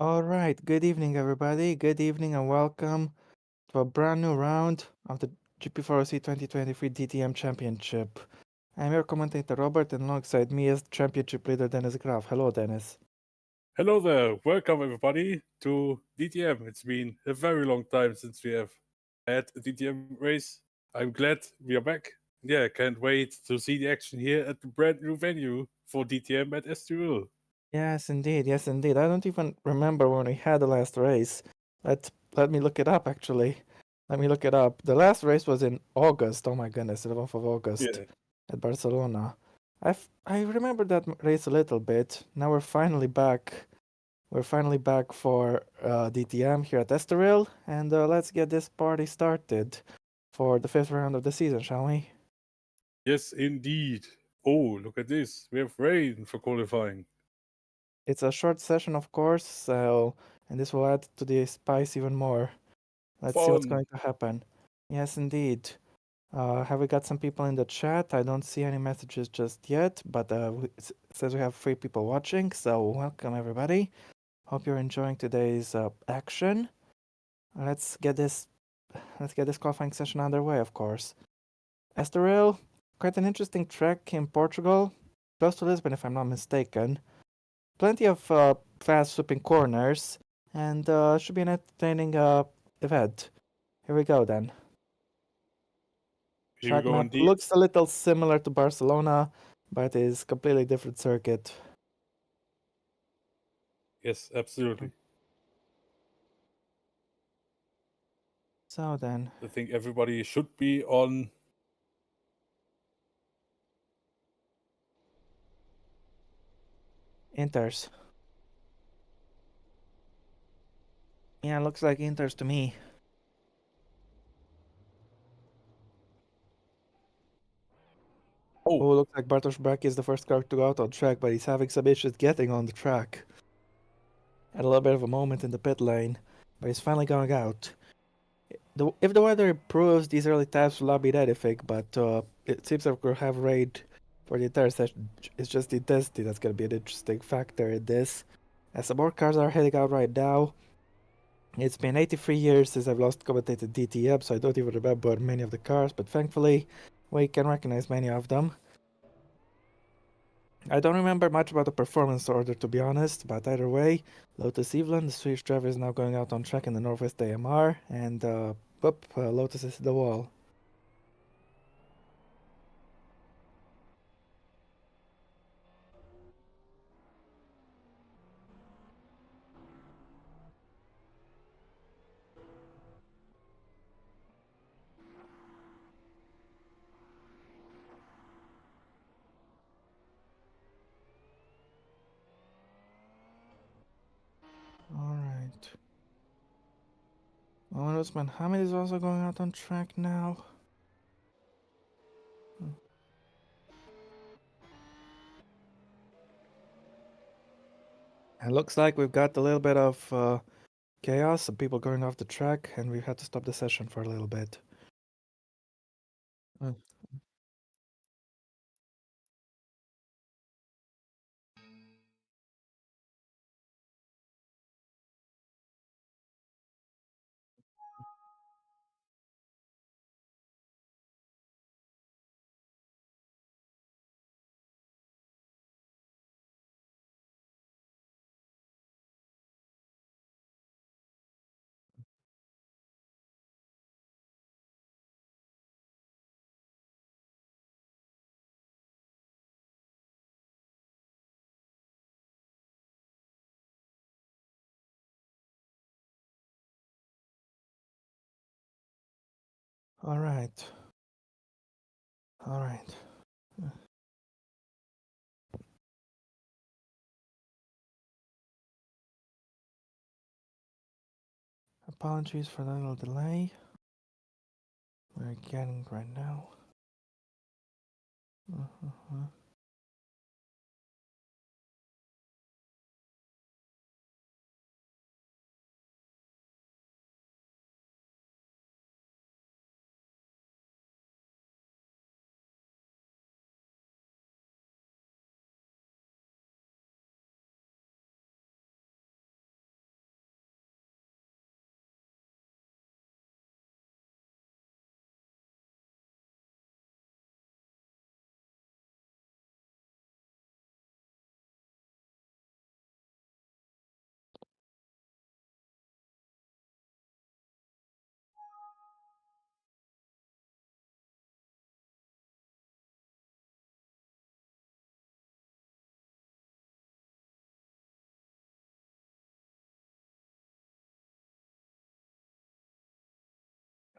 All right, good evening, everybody. Good evening and welcome to a brand new round of the GP4 2023 DTM Championship. I'm your commentator Robert, and alongside me is championship leader Dennis Graf. Hello, Dennis. Hello there, welcome everybody to DTM. It's been a very long time since we have had a DTM race. I'm glad we are back. Yeah, can't wait to see the action here at the brand new venue for DTM at Estoril. Yes, indeed. Yes, indeed. I don't even remember when we had the last race. Let me look it up. Actually, let me look it up. The last race was in August. Oh my goodness, 11th of August Yeah, at Barcelona. I remember that race a little bit. Now we're finally back. We're finally back for DTM here at Estoril, and let's get this party started for the fifth round of the season, shall we? yes, indeed. Oh, look at this. We have rain for qualifying. It's a short session, of course, and this will add to the spice even more. Let's see what's Fun. going to happen. Yes, indeed. Have we got some people in the chat? I don't see any messages just yet, but it says we have 3 people watching, so welcome everybody. Hope you're enjoying today's action. Let's get this qualifying session underway, of course. Estoril, quite an interesting track in Portugal, close to Lisbon if I'm not mistaken. Plenty of fast sweeping corners, and should be an entertaining event. Here we go then. Here we Track go map indeed. looks a little similar to Barcelona, but is completely different circuit. Yes, absolutely. So then, I think everybody should be on. Inters. Yeah, looks like Inters to me. Oh, Oh, looks like Bartosz Braki is the first car to go out on track, but he's having some issues getting on the track. Had a little bit of a moment in the pit lane, but he's finally going out. If the weather improves, these early taps will not be that epic, but it seems like we'll have rain for the entire session. It's just the intensity that's going to be an interesting factor in this. As some more cars are heading out right now. It's been 83 years since I've last commentated DTM, so I don't even remember many of the cars, but thankfully we can recognize many of them. I don't remember much about the performance order, to be honest, but either way, Lotus Evelyn, the Swedish driver, is now going out on track in the Northwest AMR, and Lotus is the wall. Alright. Mohamed Usman Hamid is also going out on track now. It looks like we've got a little bit of chaos, some people going off the track, and we've had to stop the session for a little bit. Mm. Alright. Alright. Apologies for the little delay. We're getting right now.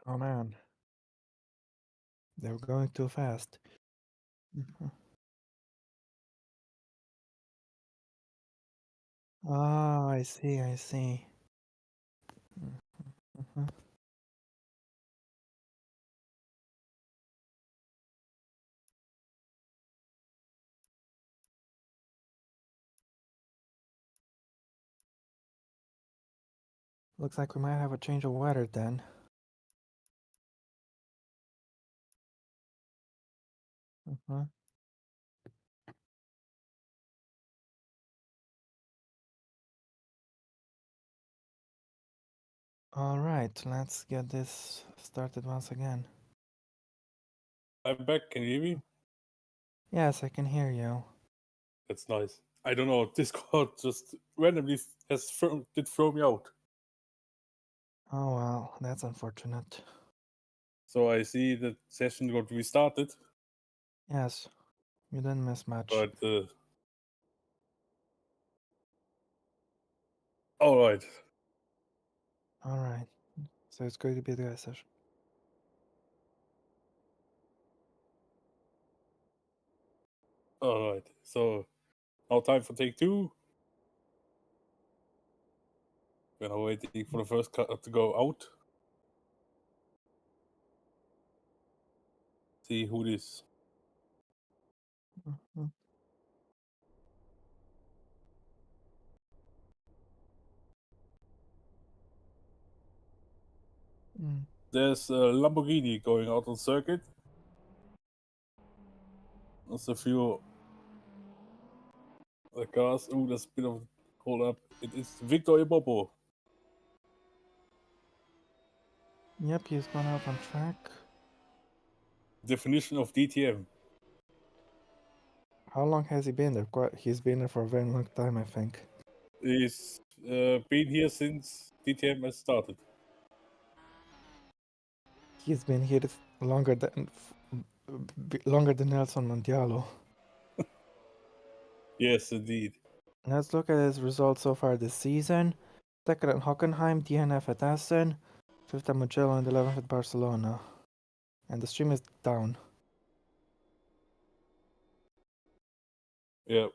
Oh man, they were going too fast. Mhm. Ah, I see, I see. Mhm. Looks like we might have a change of weather then. Mhm. All right, let's get this started once again. I'm back. Can you hear me? Yes, I can hear you. That's nice. I don't know. Discord just randomly did throw me out. Oh well, that's unfortunate. So I see the session got restarted, Yes, you didn't miss much. but all right. All right, so it's going to be the session. All right. So now time for take two. We're now waiting for the first car to go out. See who this. Mhm. Mm. There's a Lamborghini going out on circuit. There's a few cars. Oh, there's a bit of hold up. It is Victor Ibobo. Yep, he's gone out on track. Definition of DTM. How long has he been there? He's been there for a very long time, I think. He's been here since DTM has started. He's been here longer than Nelson Mondialo. Yes, indeed. Let's look at his results so far this season. Second at Hockenheim, DNF at Assen, fifth at Mugello, and 11th at Barcelona. And the stream is down. Yeah.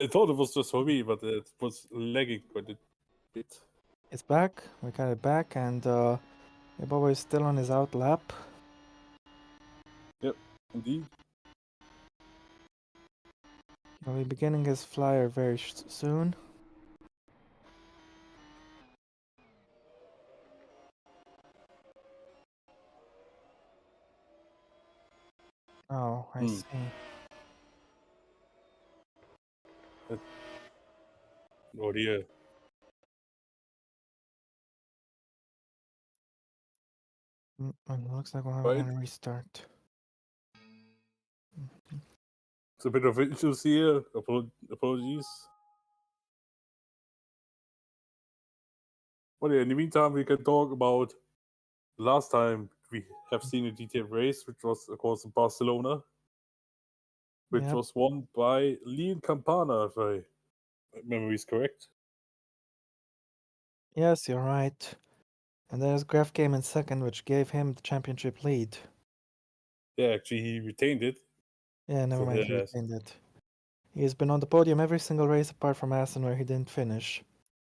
I thought it was just for me, but it was lagging quite a bit. It's back. We got it back, and Ibobo is still on his out lap. Yep, indeed. He'll be beginning his flyer very soon. Oh, I see. Oh dear. And looks like we'll have Right. a restart. It's a bit of issues here. Apologies. But yeah, in the meantime, we can talk about last time we have seen a DTM race, which was, of course, in Barcelona, which Yep. was won by Leon Campana, if my memory is correct. Yes, you're right. And there's Graf came in second, which gave him the championship lead. Yeah, actually, he retained it. Yeah, never So, mind, he yes. retained it. He's been on the podium every single race apart from Assen where he didn't finish.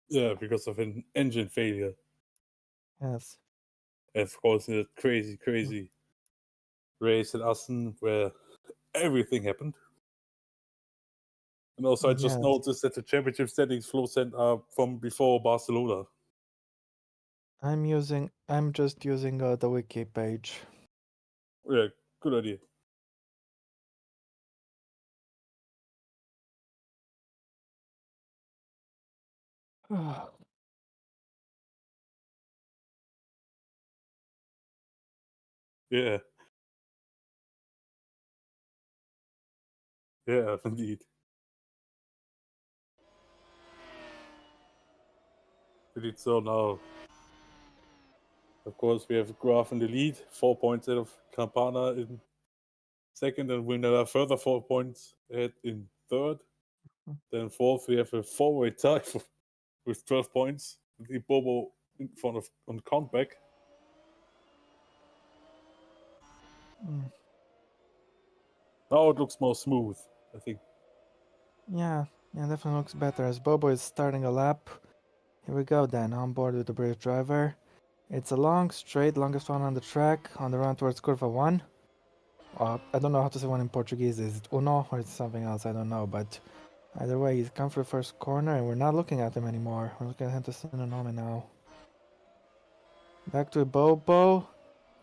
Yeah, because of an engine failure. Yes. And of course, in a crazy race at Assen where everything happened. And also, I just Yes. noticed that the championship standings flow sent are from before Barcelona. I'm just using the wiki page. Yeah, good idea. Yeah, yeah, indeed. Indeed. So now, of course, we have Graf in the lead, 4 points ahead of Campana in second, and Winner further 4 points ahead in third. Then fourth, we have a four-way tie with 12 points. The Bobo in front of on comeback. Mm. Now it looks more smooth, I think. Yeah, definitely looks better as Bobo is starting a lap. Here we go then, on board with the British driver. It's a long straight, longest one on the track, on the run towards Curva 1. I don't know how to say one in Portuguese. Is it Uno or it's something else? I don't know, but either way, he's come for the first corner and we're not looking at him anymore. We're looking at Henderson now. Back to Bobo.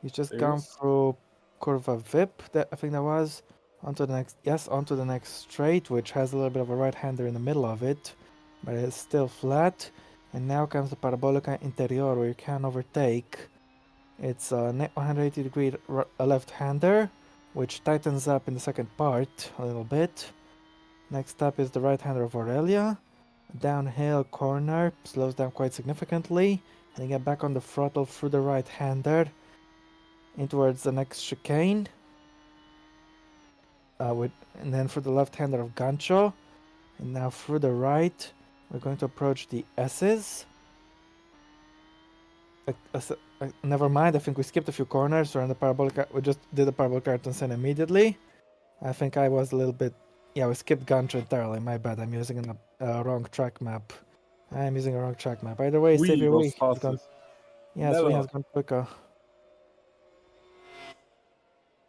He's just There gone is. through Curva VIP, that I think that was. Onto the next straight, which has a little bit of a right-hander in the middle of it, but it's still flat. And now comes the Parabolica Interior, where you can overtake. It's a 180-degree left-hander, which tightens up in the second part a little bit. Next up is the right-hander of Aurelia. Downhill corner, slows down quite significantly, and you get back on the throttle through the right-hander in towards the next chicane. And then for the left-hander of Gancho, and now through the right, we're going to approach the S's. Never mind, I think we skipped a few corners. We're on the parabolic. We just did the parabolic Carton immediately. I think I was a little bit. Yeah, we skipped Gancho entirely. My bad. I'm using a wrong track map. I'm using a wrong track map. Either way, save We your goes week. Has gone. fastest. Yes, we Never. has gone quicker.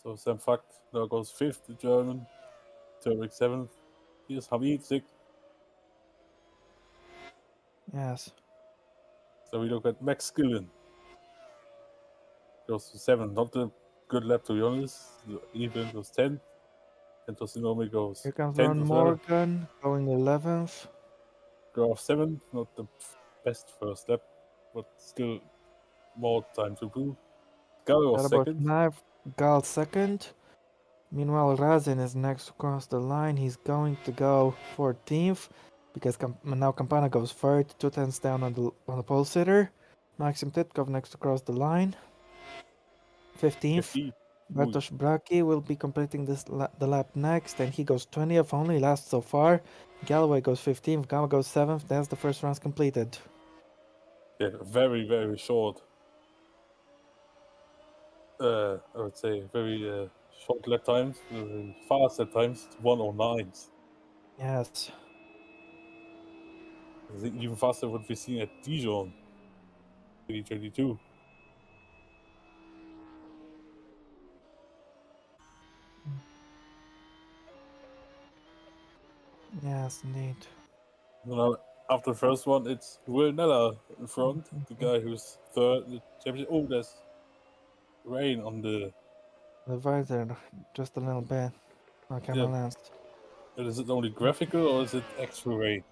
So Sam Fucked now goes 5th, the German. Turek 7th. Here's Hamid 6th. Yes. So we look at Max Skillen. Goes to 7th. Not a good lap, to be honest. Even goes 10th. And Tosinome goes Here comes 10th Ron as well. Morgan going 11th. Graf 7th. Not the best first lap, but still more time to improve. Garo was Got about 2nd. 9. Gal 2nd. Meanwhile, Razin is next across the line. He's going to go 14th because now Campana goes 3rd, 2 tenths down on the pole sitter. Maxim Titkov next across the line, 15th. 50. Bartosz Braki will be completing the lap next, and he goes 20th, only last so far. Galloway goes 15th, Gama goes 7th. That's the first rounds completed. Yeah, very, very short. I would say very short lap times, very fast at times, 109s. Yes. I think even faster what we've seen at Dijon 2022. Yes, indeed. Now, after the first one, it's Will Nella in front, the guy who's 3rd in the championship. Oh, there's rain on the. The visor, just a little bit. On camera Yeah, lens. is it only graphical or is it actual rain?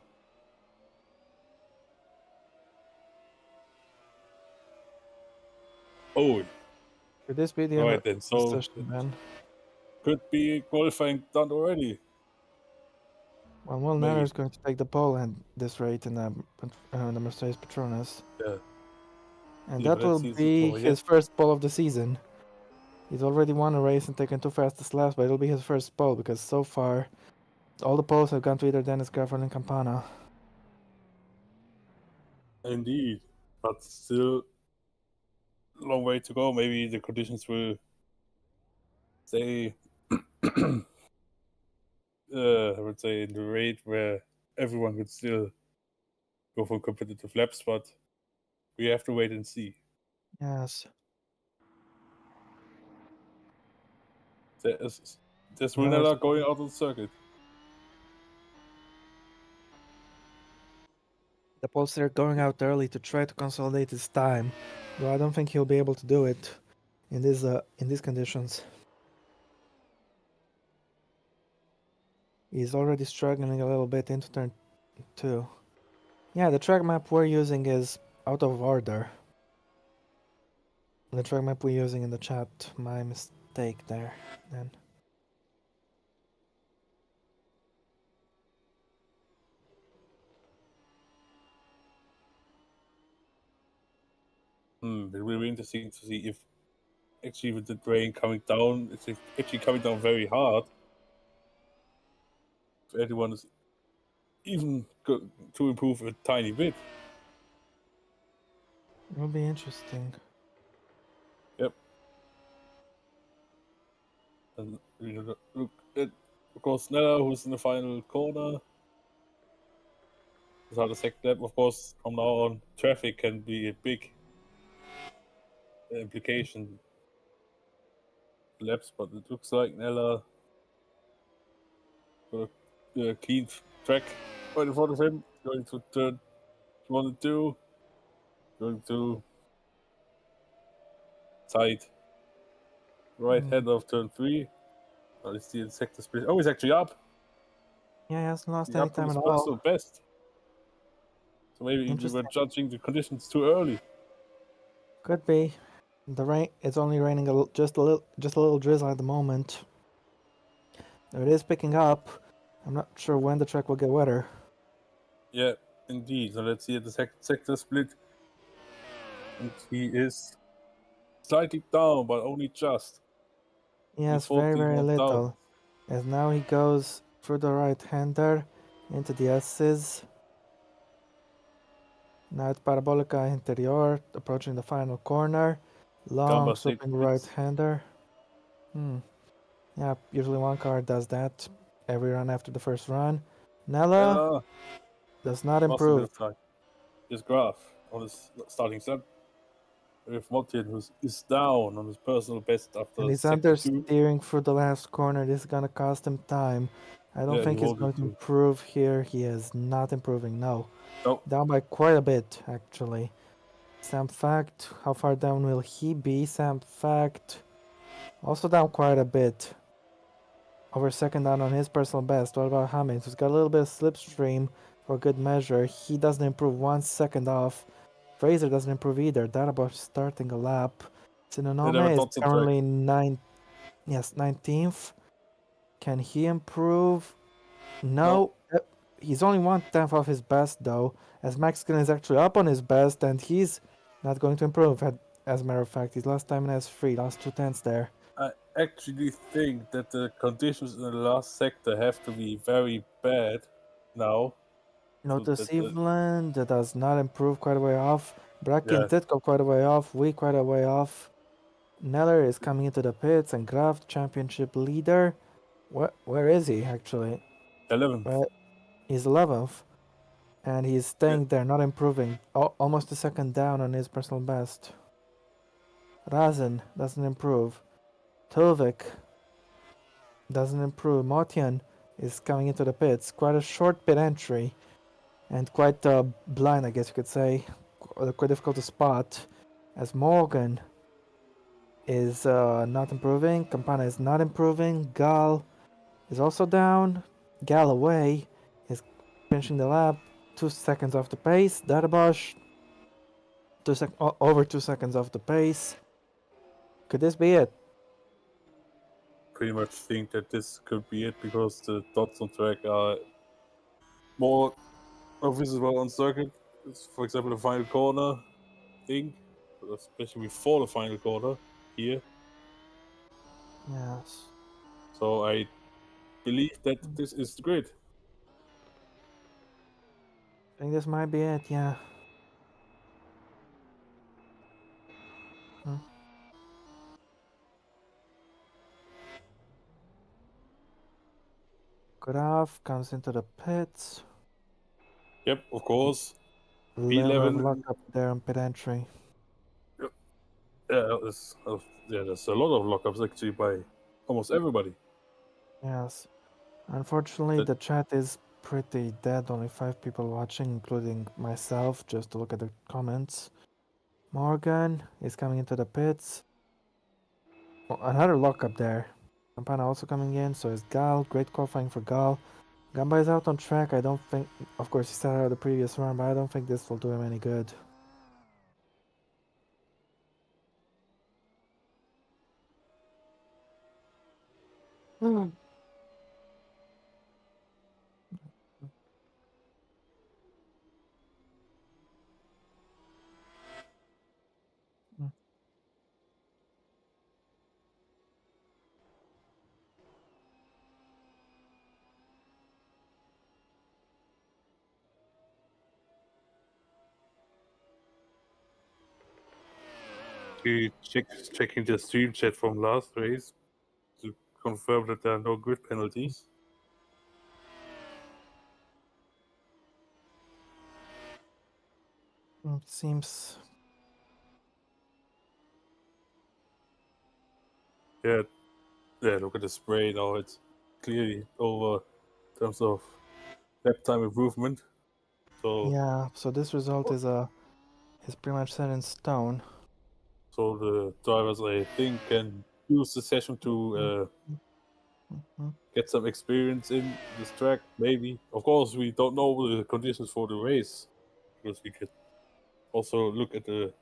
Oh, Could this be the end of alright then. the So session it then? could be qualifying done already. Well, Will Natter Maybe. is going to take the pole at this rate in the Mercedes Petronas. Yeah. And Yeah, but that will let's see. Is it be over here? his first pole of the season. He's already won a race and taken 2 fastest laps, but it'll be his first pole because so far all the poles have gone to either Dennis Grafford and Campana. Indeed. But still, long way to go. Maybe the conditions will stay, I would say, in the rate where everyone could still go for competitive laps, but we have to wait and see. Yes. There's Now Runella going out on the circuit. the pole's going out early to try to consolidate his time, though I don't think he'll be able to do it in these conditions. He's already struggling a little bit into turn 2. Yeah, the track map we're using is out of order. The track map we're using in the chat, my mistake there. Then It will be interesting to see if actually with the rain coming down, it's actually coming down very hard. If anyone is even to improve a tiny bit. it will be interesting. Yep. And look at, of course, Nella, who's in the final corner. These are the second lap. Of course, from now on, traffic can be a big implication laps, but it looks like Nella got a clean track right in front of him. Going to turn 1 and 2. Going to side right hand of turn 3. Let's see the sector split. Oh, he's actually up. Yeah, he hasn't lost He's any up to time his at all. personal best. So maybe we were Interesting. judging the conditions too early. Could be. The rain. It's only raining just a little drizzle at the moment. It is picking up. I'm not sure when the track will get wetter. Yeah, indeed. So let's see the sector split. And he is slightly down, but only just. Yes, very 14 very one down. little. As now he goes through the right-hander into the S's. Now it's Parabolica Interior approaching the final corner. Long Gamba swooping splits. right-hander. Yeah, usually one car does that every run after the first run. Nella does not Lost a bit improve. of time. His graph on his starting set. With Martin, who is down on his personal best after And he's sector 2. understeering through the last corner. This is gonna cost him time. I don't Yeah, he think he's won't going to improve. improve here. He is not improving, no. No, Down by quite a bit, actually. Sam Fact, how far down will he be? Sam Fact, also down quite a bit. Over second down on his personal best. What about Hamid, who's got a little bit of slipstream for good measure? He doesn't improve 1 second off. Fraser doesn't improve either. That about starting a lap. they have a Sinonome is dots on track. currently 19th. Can he improve? No. He's only 1/10 of his best though, as Mexican is actually up on his best and he's not going to improve. As a matter of fact, his last time in S3, lost 2/10 there. I actually think that the conditions in the last sector have to be very bad now. Notice that Evelyn, that does not improve, quite a way off. Bracken Yeah. Titko quite a way off, we quite a way off. Neller is coming into the pits and Graf, championship leader. Where is he actually? 11th. He's 11th. And he's staying there, not improving. Almost a second down on his personal best. Razen doesn't improve. Tilvik doesn't improve. Motian is coming into the pits. Quite a short pit entry. And quite blind, I guess you could say. Quite difficult to spot. As Morgan is not improving. Campana is not improving. Gal is also down. Galloway is finishing the lap. 2 seconds off the pace. Dadabosh over 2 seconds off the pace. Could this be it? Pretty much think that this could be it because the dots on track are more visible on circuit. It's, for example, the final corner thing, especially before the final corner here. Yes. So I believe that this is the grid. I think this might be it, yeah. Hmm. Graf comes into the pits. Yep, of course. Little bit of luck P11. up there on pit entry. Yeah, there's a lot of lockups actually by almost everybody. Yes. Unfortunately, the chat is pretty dead. Only 5 people watching, including myself, just to look at the comments. Morgan is coming into the pits. Oh, another lockup there. Campana also coming in, so is Gal. Great qualifying for Gal. Gamba is out on track. I don't think, of course, he started out the previous run, but I don't think this will do him any good. Mm. Checking the stream chat from last race to confirmed that there are no grid penalties. It seems. Yeah, look at the spray now. It's clearly over in terms of lap time improvement. So Yeah, so this result is pretty much set in stone. So the drivers, I think, can use the session to Mhm. get some experience in this track. Maybe, of course, we don't know the conditions for the race because we could also look at the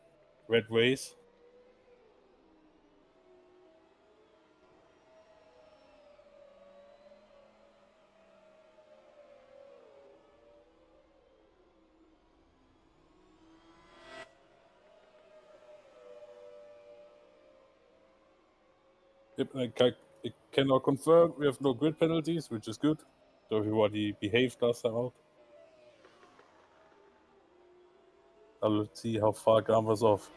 red race. Yep, I cannot confirm we have no grid penalties, which is good. So everybody behaved last time out. Now let's see how far Graham was off.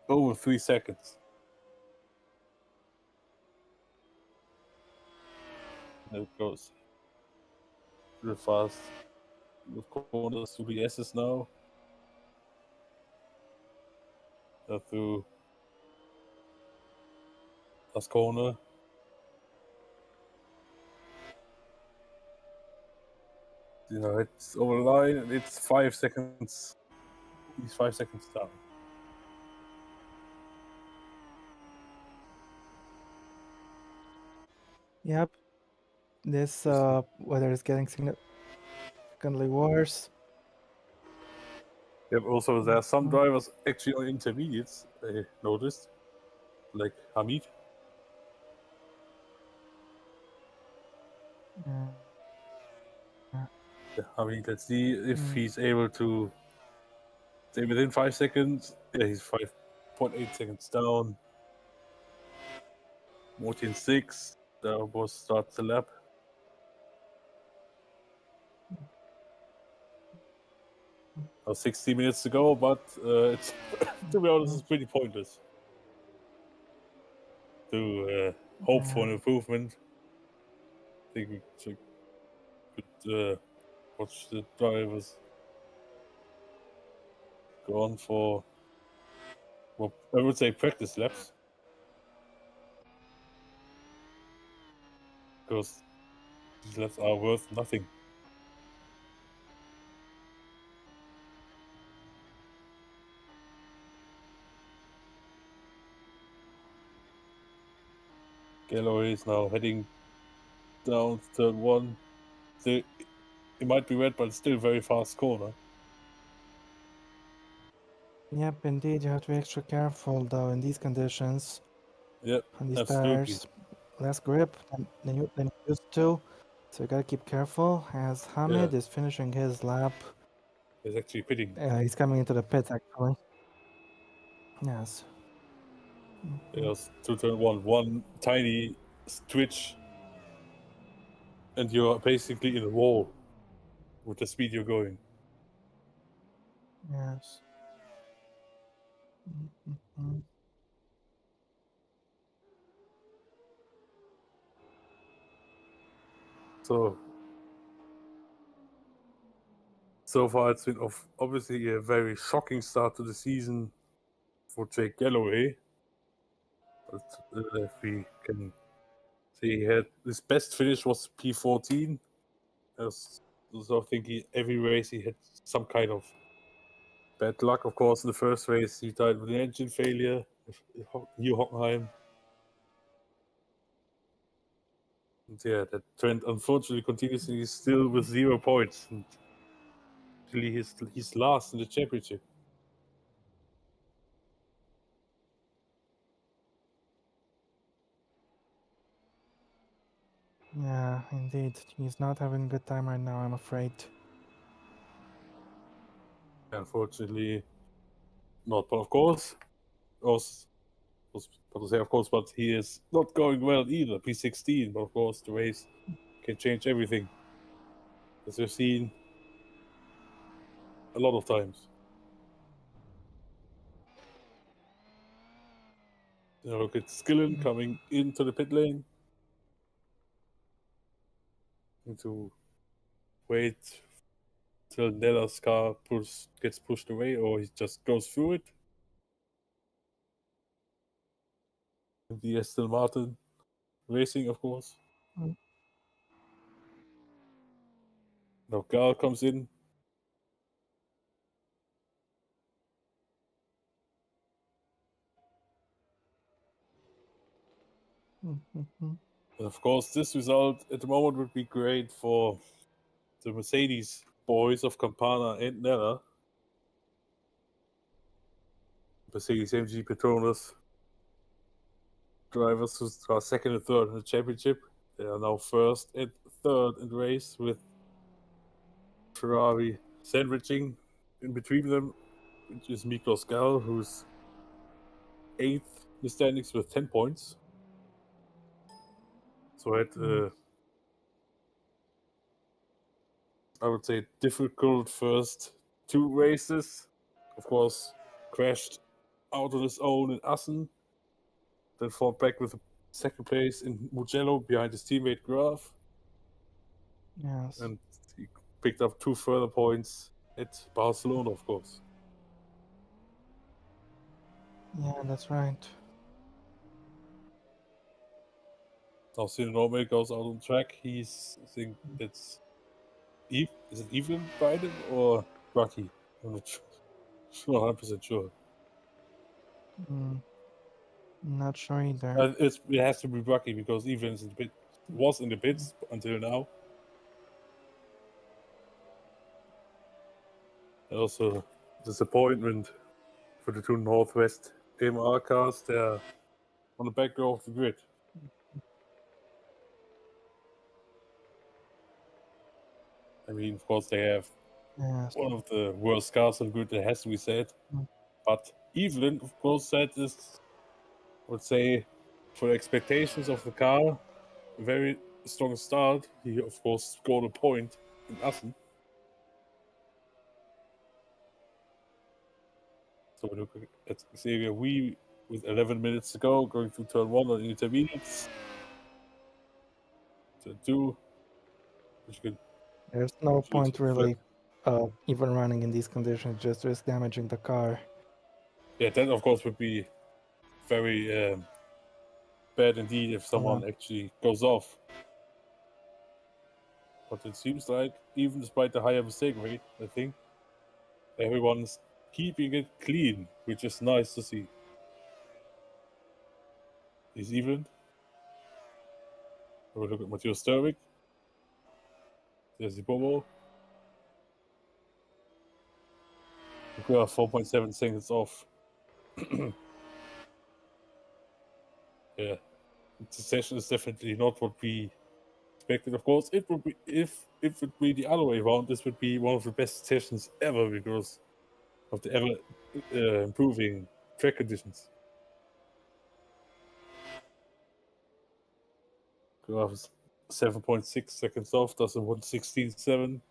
Over 3 seconds. There it goes. Real fast. With corners to the S's now. Through last corner. It's over the line and it's 5 seconds. He's 5 seconds down. Yep. This weather is getting significantly worse. Yep, also there are some drivers actually on intermediates, I noticed. Like Hamid. Yeah, Hamid, let's see if he's able to stay within 5 seconds. Yeah, he's 5.8 seconds down. Martin 6. That was starts the lap. 60 minutes to go, but it's to be honest, it's pretty pointless to hope for an improvement. I think we could watch the drivers go on for, well, I would say practice laps. Because these laps are worth nothing. Galloway is now heading down turn 1. It might be wet, but it's still a very fast corner. Yep, indeed. You have to be extra careful though in these conditions. Yep, On these absolutely. tires, less grip than you used to. So you gotta keep careful. As Hamid is finishing his lap. He's actually pitting. He's coming into the pits actually. Yes. Yes, to turn 1. One tiny twitch, and you're basically in a wall with the speed you're going. Yes. So far, it's been obviously a very shocking start to the season for Jake Galloway. But if we can see, he had his best finish was P14. So I think every race he had some kind of bad luck. Of course, in the first race he died with an engine failure, New Hockenheim. And yeah, that trend unfortunately continues. He's still with 0 points. And actually, he's last in the championship. Yeah, indeed. He's not having a good time right now, I'm afraid. Unfortunately, not. But of course, but he is not going well either. P16, but of course, the race can change everything, as we've seen a lot of times. Look at Skillen coming into the pit lane. Need to wait till Nella's car gets pushed away, or he just goes through it. The Aston Martin racing, of course. Mm. Now Gal comes in. Mhm. And of course, this result at the moment would be great for the Mercedes boys of Campana and Nella. Mercedes AMG Petronas drivers who are second and third in the championship. They are now first and third in the race, with Ferrari sandwiching in between them, which is Miklos Gal, who's eighth in the standings with 10 points. So I would say, difficult first two races. Of course, crashed out on his own in Assen, then fought back with a second place in Mugello behind his teammate Graf, Yes. and he picked up 2 further points at Barcelona, of course. Yeah, that's right. Now Sinanome goes out on track. I think it's is it Evelyn behind him or Rocky? I'm not 100% sure. Not sure either. It has to be Rocky, because Evelyn's was in the pits until now. And also, disappointment for the two Northwest MR cars. They're on the back row of the grid. I mean, of course, they have Yes. one of the worst cars on the grid, that has to be said. But Evelyn, of course, set this, I would say, for the expectations of the car, a very strong start. He, of course, scored a point in Assen. So we look at Xavier Wee with 11 minutes to go, going through turn 1 on intermediates. Turn 2, which could There's no shoot point really even running in these conditions, just risk damaging the car. Yeah, that of course would be very bad indeed if someone actually goes off. But it seems like, even despite the higher mistake rate, I think everyone's keeping it clean, which is nice to see. He's even. Have a look at Matteo Sturvik. There's the Bobo. We are 4.7 seconds off. Yeah, the session is definitely not what we expected. Of course, it would be, if it would be the other way around, this would be one of the best sessions ever, because of the ever improving track conditions. Graph is 7.6 seconds off, does a 1:16.7.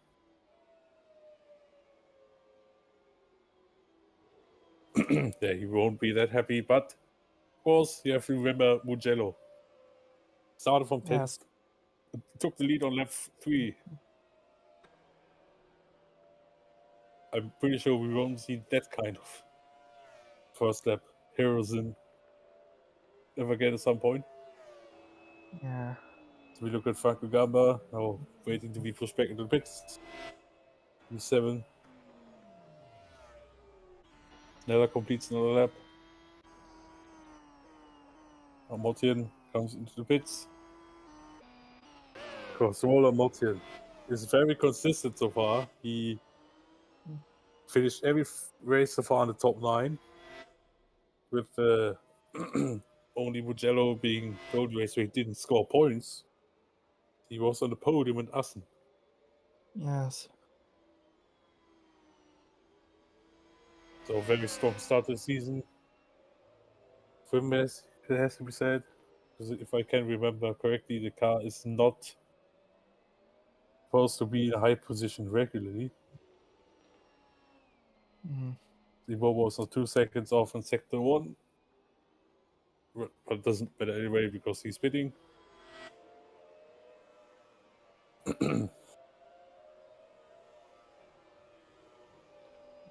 Yeah, he won't be that happy, but of course, you have to remember Mugello. Started from 10th, Yes. took the lead on lap 3. I'm pretty sure we won't see that kind of first lap heroism ever again at some point. Yeah. So we look at Franco Gamba, now waiting to be pushed back into the pits. E7. Nella completes another lap. Motian comes into the pits. Roller Motian is very consistent so far. He finished every race so far in the top 9, with only Mugello being the only race where he didn't score points. He was on the podium in Assen. Yes. So a very strong start to the season for him, as it has to be said. Because if I can remember correctly, the car is not supposed to be in a high position regularly. The Bobo was now 2 seconds off in sector 1. but it doesn't matter anyway because he's pitting.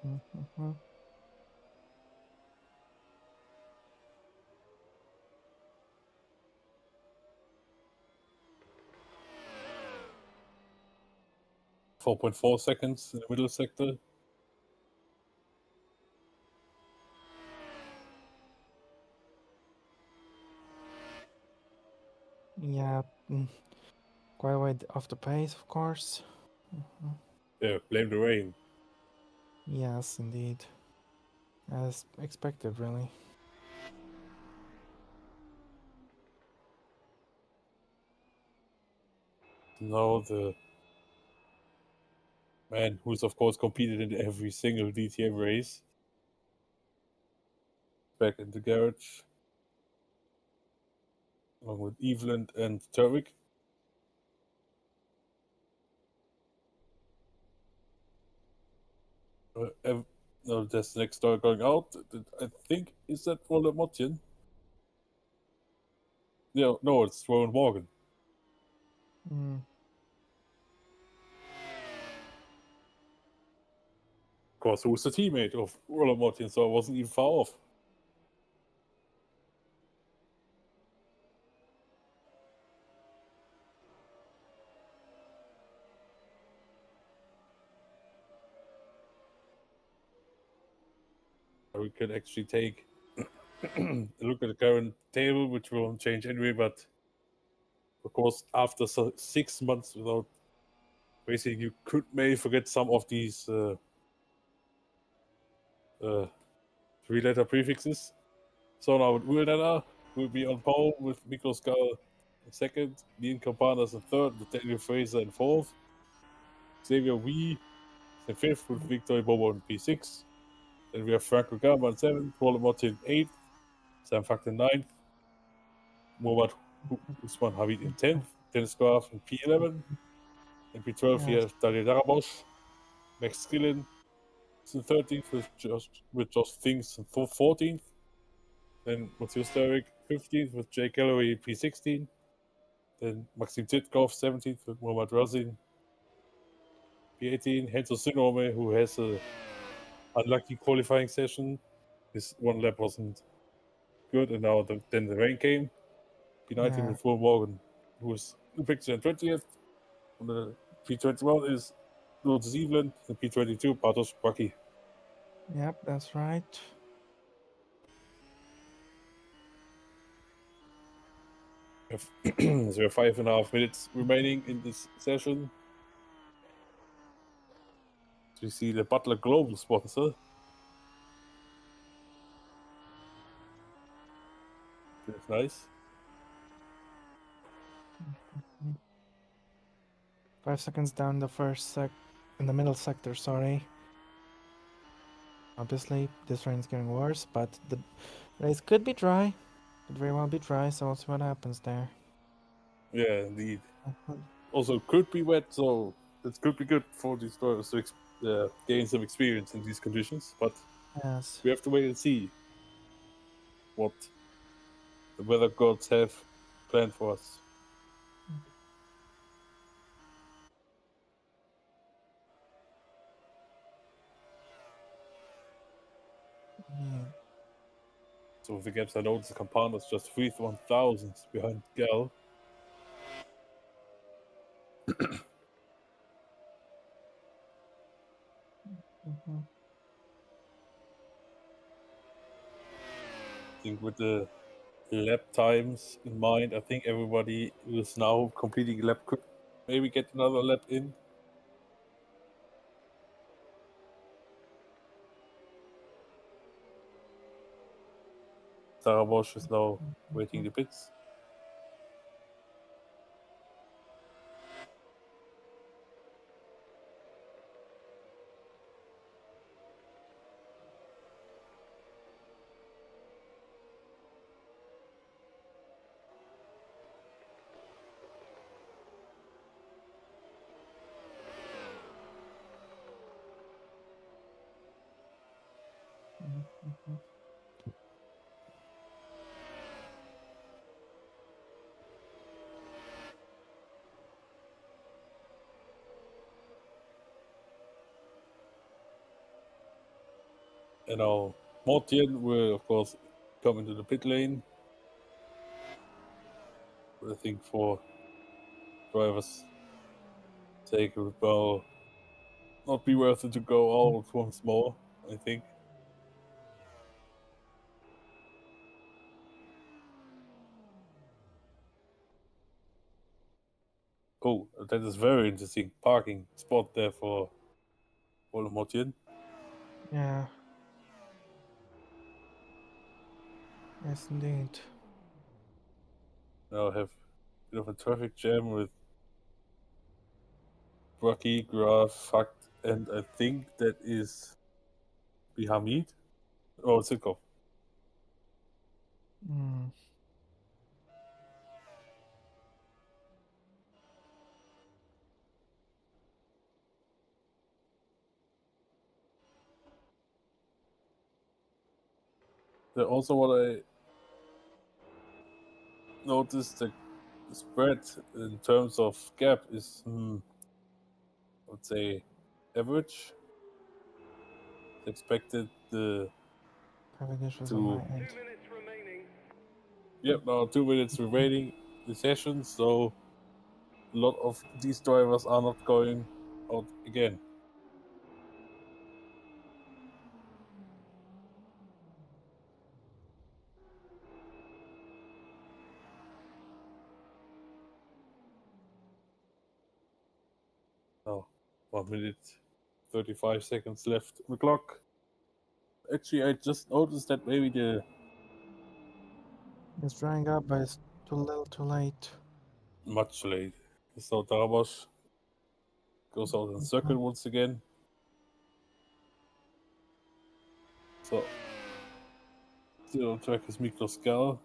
Mhm. 4.4 seconds in the middle sector. Yeah, quite a way off the pace, of course. Yeah, blame the rain. Yes, indeed. As expected, really. Now the man who's of course competed in every single DTM race back in the garage, along with Eveland and Turvik. No, that's the next star going out. I think, is that Roland Motjen? Yeah, no, it's Rowan Morgan. Mm. Of course, who was the teammate of Roland Motjen, so I wasn't even far off. We could actually take a look at the current table, which won't change anyway, but of course, after 6 months without racing, you could maybe forget some of these three-letter prefixes. So now Uldana will be on pole with Miklos Gall in second, Dean Campanas in third, Nathaniel Fraser in fourth, Xavier Wee in fifth with Victor Bobo in P6. Then we have Franco Gama in seventh, Roland Martin in eighth, Sam Fakta in ninth, Muhammad Usman Hamid in 10th, Dennis Graf in P11. In P12 we Yes. have Daniel Darabosch, Max Skillen in 13th with Josh Things in 14th. Then Matthias Derrick 15th with Jake Galloway P16. Then Maxim Titkov 17th with Muhammad Razin P18. Henzo Sinome, who has a unlucky qualifying session. His one lap wasn't good, and now then the rain came. P19 Yeah. with Will Morgan, who was in picture in 20th. On the P21 is Lord Zealand, and P22 Bartosz Braki. Yep, that's right. So we have 5.5 minutes remaining in this session. So we see the Butler Global sponsor. That's nice. 5 seconds down the in the middle sector, sorry. Obviously, this rain's getting worse, but the race could be dry. Could very well be dry, so we'll see what happens there. Yeah, indeed. Also, could be wet, so it could be good for these drivers to gain some experience in these conditions. But Yes. we have to wait and see what the weather gods have planned for us. Yeah. So with the gaps, I noticed Campana is just 3/1000 behind Gal. Mhm. I think with the lap times in mind, I think everybody who is now completing a lap could maybe get another lap in. Sarah Bosch is now waiting the pits. Mhm. And now Mortian will, of course, come into the pit lane. But I think for drivers' sake, it will not be worth it to go out once more, I think. Oh, that is very interesting parking spot there for Mortian. Yeah. Yes, indeed. Now I have a bit of a traffic jam with Rocky, Graf, Fakt, and I think that is Bihamid or Zikov. Mm. Also, what I noticed, the spread in terms of gap is, I would say, average. It's expected Having issues on my to. end. Yep, now 2 minutes remaining the session, so a lot of these drivers are not going out again. Now, 1 minute, 35 seconds left on the clock. Actually, I just noticed that maybe the It's drying up, but it's too little, too late. much late. So Tarabos goes out in circle once again. So still on track is Miklos Skal.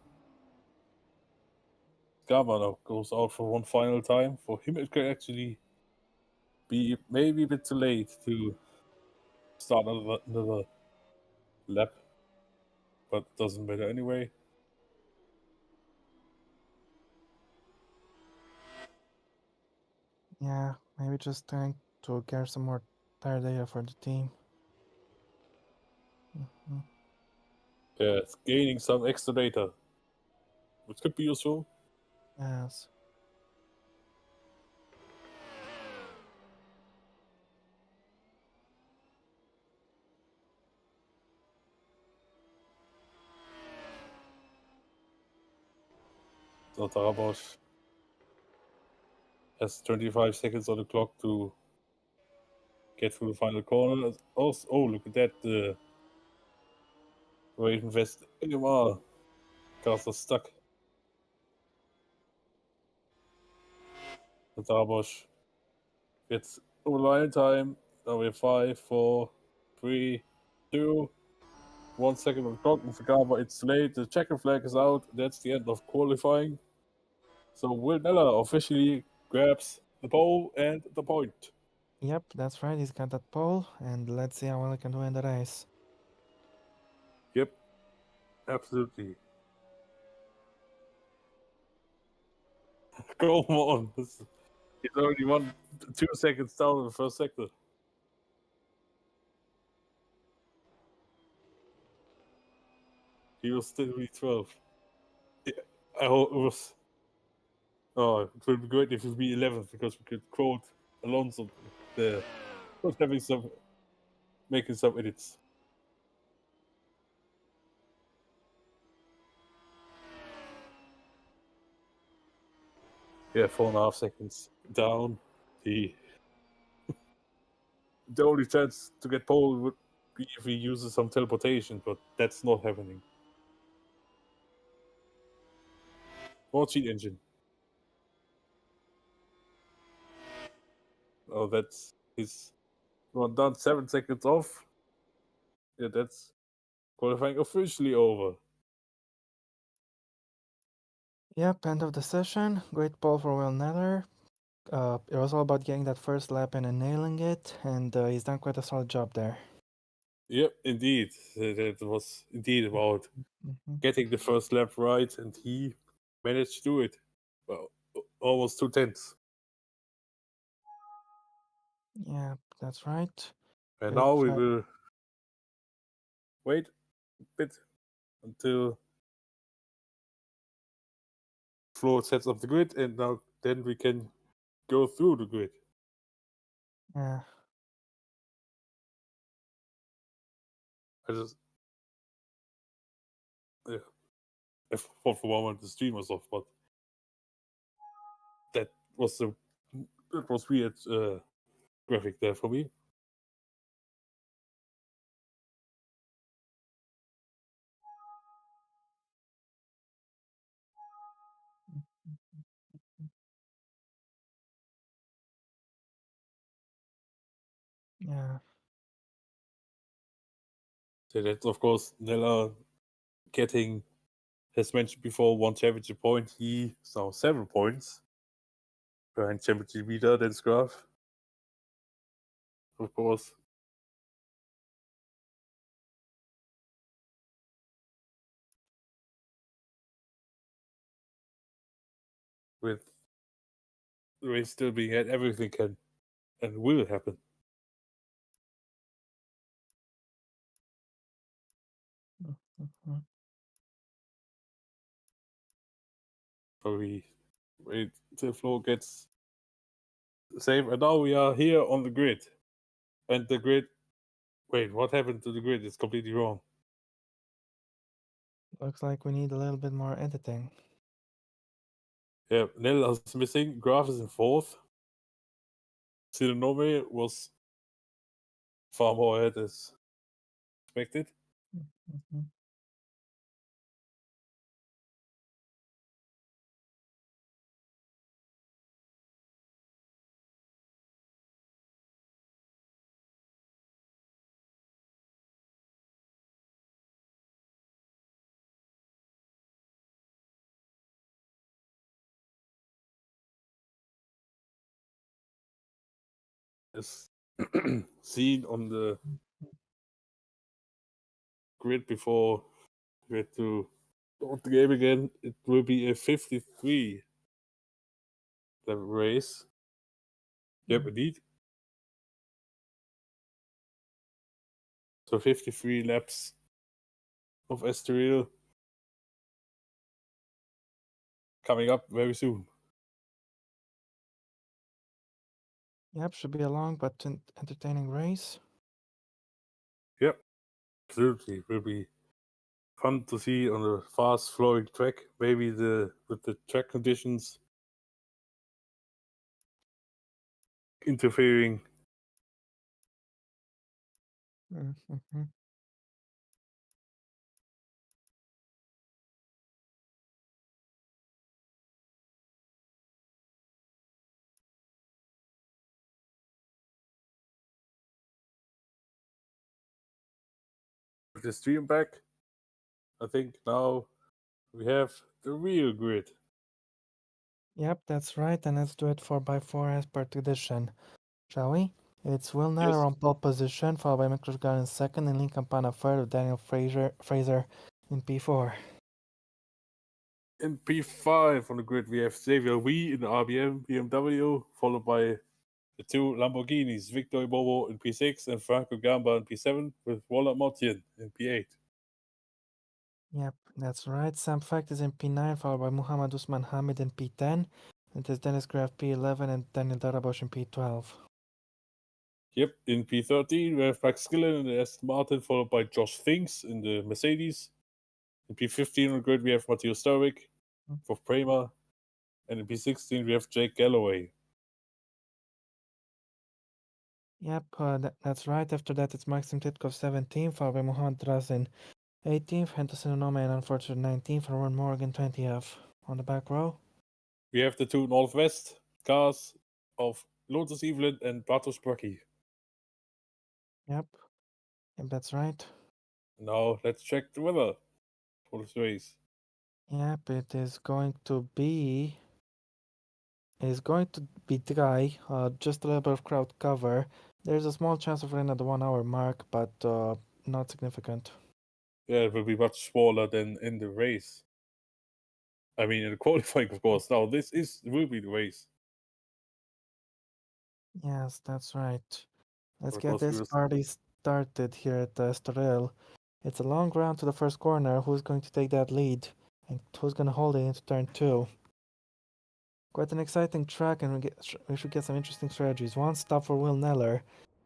Skamano goes out for one final time. For him, it could actually be maybe a bit too late to start another lap, but it doesn't matter anyway. Yeah, maybe just trying to get some more tire data for the team. Mhm. Yeah, it's gaining some extra data, which could be useful. Yes. So Tarabos has 25 seconds on the clock to get through the final corner. Also, oh, look at that. The Raven Vest AMR cars are stuck. The Tarabos gets over line time. Now we have 5, 4, 3, 2, 1 second on the clock. And Fagama, it's late. The checker flag is out. That's the end of qualifying. So Will Nella officially grabs the pole and the point. Yep, that's right. He's got that pole, and let's see how well he can do in the race. Yep, absolutely. Come on. He's already 2 seconds down in the first sector. He was still really 12. Yeah, I hope it was. Oh, it would be great if it would be 11th because we could quote Alonso there. Not making some edits. Yeah, 4.5 seconds down. The only chance to get pole would be if he uses some teleportation, but that's not happening. More cheat engine. Oh, that's his one done 7 seconds off. Yeah, that's qualifying officially over. Yep, end of the session. Great pole for Will Neller. It was all about getting that first lap in and nailing it, and he's done quite a solid job there. Yep, indeed. That was indeed about Mhm. getting the first lap right, and he managed to do it. Well, almost 2 tenths. Yeah, that's right. And Great now we fight. will wait a bit until Flo sets up the grid, and now then we can go through the grid. Yeah. I just I thought for a moment the stream was off, but that was weird graphic there for me. Yeah. So that's of course Nella getting, as mentioned before, 1 championship point. He is now 7 points behind championship leader, then Scruff. Of course. With the race still being had, everything can and will happen. Mhm. So we wait till Flo gets safe, and now we are here on the grid. And the grid, wait, what happened to the grid? It's completely wrong. Looks like we need a little bit more editing. Yeah, Nell is missing. Graf is in 4th. Silenome was far more ahead as expected. Mhm. As seen on the grid before we had to start the game again, it will be a 53 lap race. Yep, indeed. So 53 laps of Estoril coming up very soon. Yep, should be a long but entertaining race. Yep, absolutely. Will be fun to see on a fast flowing track. Maybe with the track conditions interfering. Mm-hmm. With the stream back, I think now we have the real grid. Yep, that's right, and let's do it 4x4 as per tradition, shall we? It's Will Natter Yes. on pole position, followed by Miklos Gar in second, and Lincoln Pana third, with Daniel Fraser in P4. In P5 on the grid, we have Xavier Wee in the RBM BMW, followed by the 2 Lamborghinis, Victor Bobo in P6 and Franco Gamba in P7, with Waller Martin in P8. Yep, that's right. Sam Fact is in P9, followed by Muhammad Usman Hamid in P10. It is Dennis Graf P11 and Daniel Darabosh in P12. Yep, in P13, we have Max Skillen in the Aston Martin, followed by Josh Finks in the Mercedes. In P15 on the grid, we have Matteo Sterwick for Prema. And in P16, we have Jake Galloway. Yep, that's right. After that, it's Maxim Titkov 17th, followed by Mohamed Drazin 18th, Henderson Onome and unfortunate 19th, and Ron Morgan 20th. On the back row, We have the 2 Northwest cars of Lotus Evelyn and Bartosz Bracki. yep, that's right. Now let's check the weather for this race. Yep, it is going to be. It's going to be dry, just a little bit of crowd cover. There's a small chance of rain at the 1 hour mark, but not significant. Yeah, it will be much smaller than in the race. I mean, in the qualifying, of course. Now, will be the race. Yes, that's right. Let's Of get course, we this will. party started here at Estoril. It's a long round to the first corner. Who's going to take that lead? And who's going to hold it into turn 2? Quite an exciting track, and we should get some interesting strategies. One stop for Will Neller.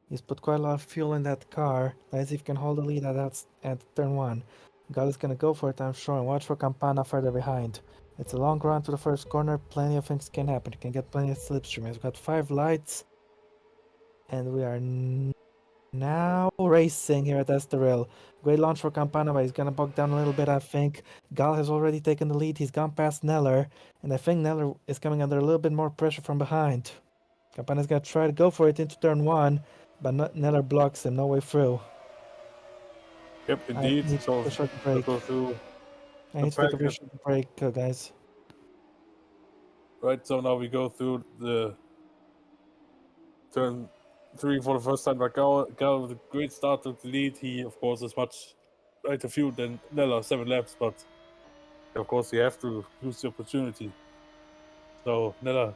He's put quite a lot of fuel in that car. Let's see if he can hold the lead at turn 1. Gal is going to go for it, I'm sure, and watch for Campana further behind. It's a long run to the first corner. Plenty of things can happen. You can get plenty of slipstream. We've got 5 lights, and we are now racing here at Estoril. Great launch for Campana, but he's gonna bog down a little bit, I think. Gal has already taken the lead. He's gone past Neller, and I think Neller is coming under a little bit more pressure from behind. Campana's gonna try to go for it into turn 1, but Neller blocks him. No way through. Yep, I indeed. need to So take a short we'll break. go through I the need to take a very packet. short break, guys. Right, so now we go through the turn 3 for the first time. Like Gal with a great start to the lead. He, of course, is much lighter fuel than Nella, 7 laps, but of course, you have to use the opportunity. So Nella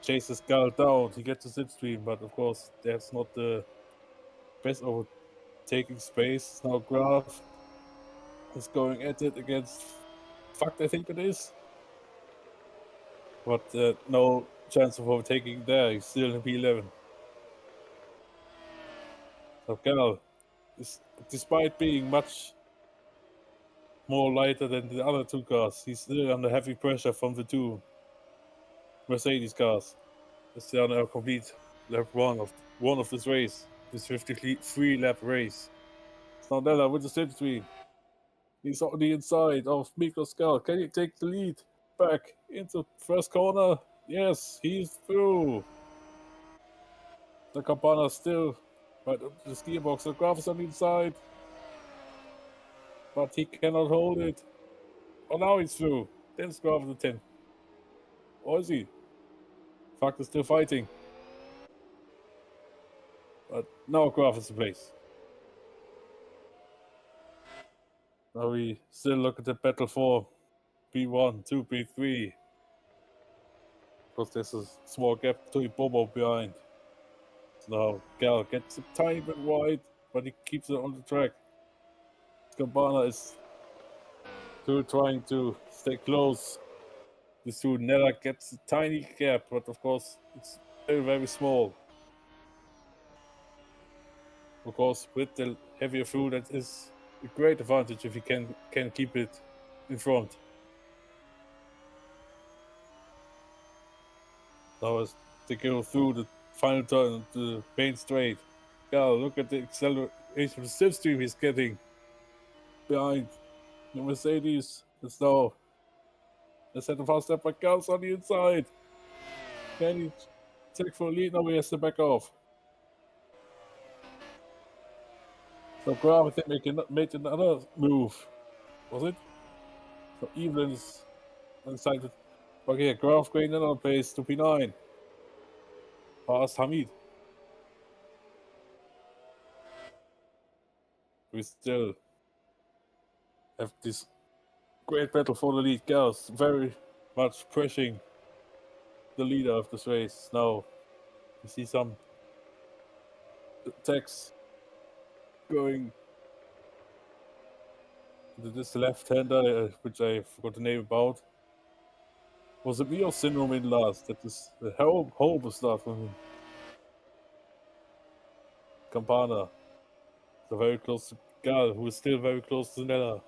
chases Gal down. He gets the slipstream, but of course, that's not the best overtaking space. Now Graf is going at it against Fucked, I think it is. But no chance of overtaking there. He's still in P11. So Gal is, despite being much more lighter than the other 2 cars, he's still under heavy pressure from the 2 Mercedes cars. It's still on a complete lap one of this race, this 53 lap race. Snardella with the slipstream. He's on the inside of Miklos Gal. Can he take the lead back into first corner? Yes, he's through. The Campana still right up the gearbox. The Graf is on the inside, but he cannot hold it. Oh, now he's through. Then Graf the 10. Or is he? Fuck is still fighting. But now Graf is in place. Now we still look at the battle for P1, 2, P3. Because there's a small gap to Bobo behind. So now Gal gets a tiny bit wide, but he keeps it on the track. Campana is still trying to stay close. This two Nella gets a tiny gap, but of course it's very, very small. Of course, with the heavier fuel, that is a great advantage if you can keep it in front. Now as they go through the final turn, the main straight. Gal, look at the acceleration, the slipstream he's getting behind the Mercedes. It's now a set of fast step by Gal's on the inside. Can he take for a lead? No, he has to back off. So Graf, I think, made another move. Was it? So Evelyn is inside. Okay, Graf going another pace to P9. Past Hamid. We still have this great battle for the lead. Girls very much pushing the leader of this race. Now we see some attacks going to this left-hander, which I forgot the name about. Was it Mio syndrome in last? That is a horrible start for him. Campana. So very close to Gal, who is still very close to Nella.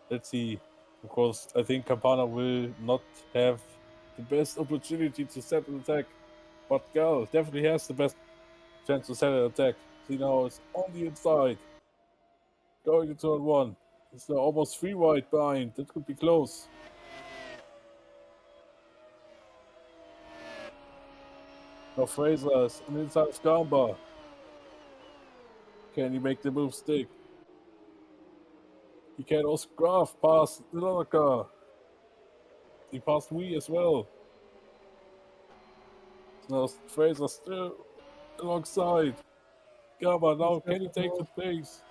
Let's see. Of course, I think Campana will not have the best opportunity to set an attack. But Gal definitely has the best chance to set an attack. See now it's on the inside. Going to turn 1. It's now almost 3 wide behind. That could be close. Now Fraser is on the inside of Gamba. Can he make the move stick? He can also Graf past another car. He passed Wee as well. Now Fraser still alongside. Gamba now can he take the pace?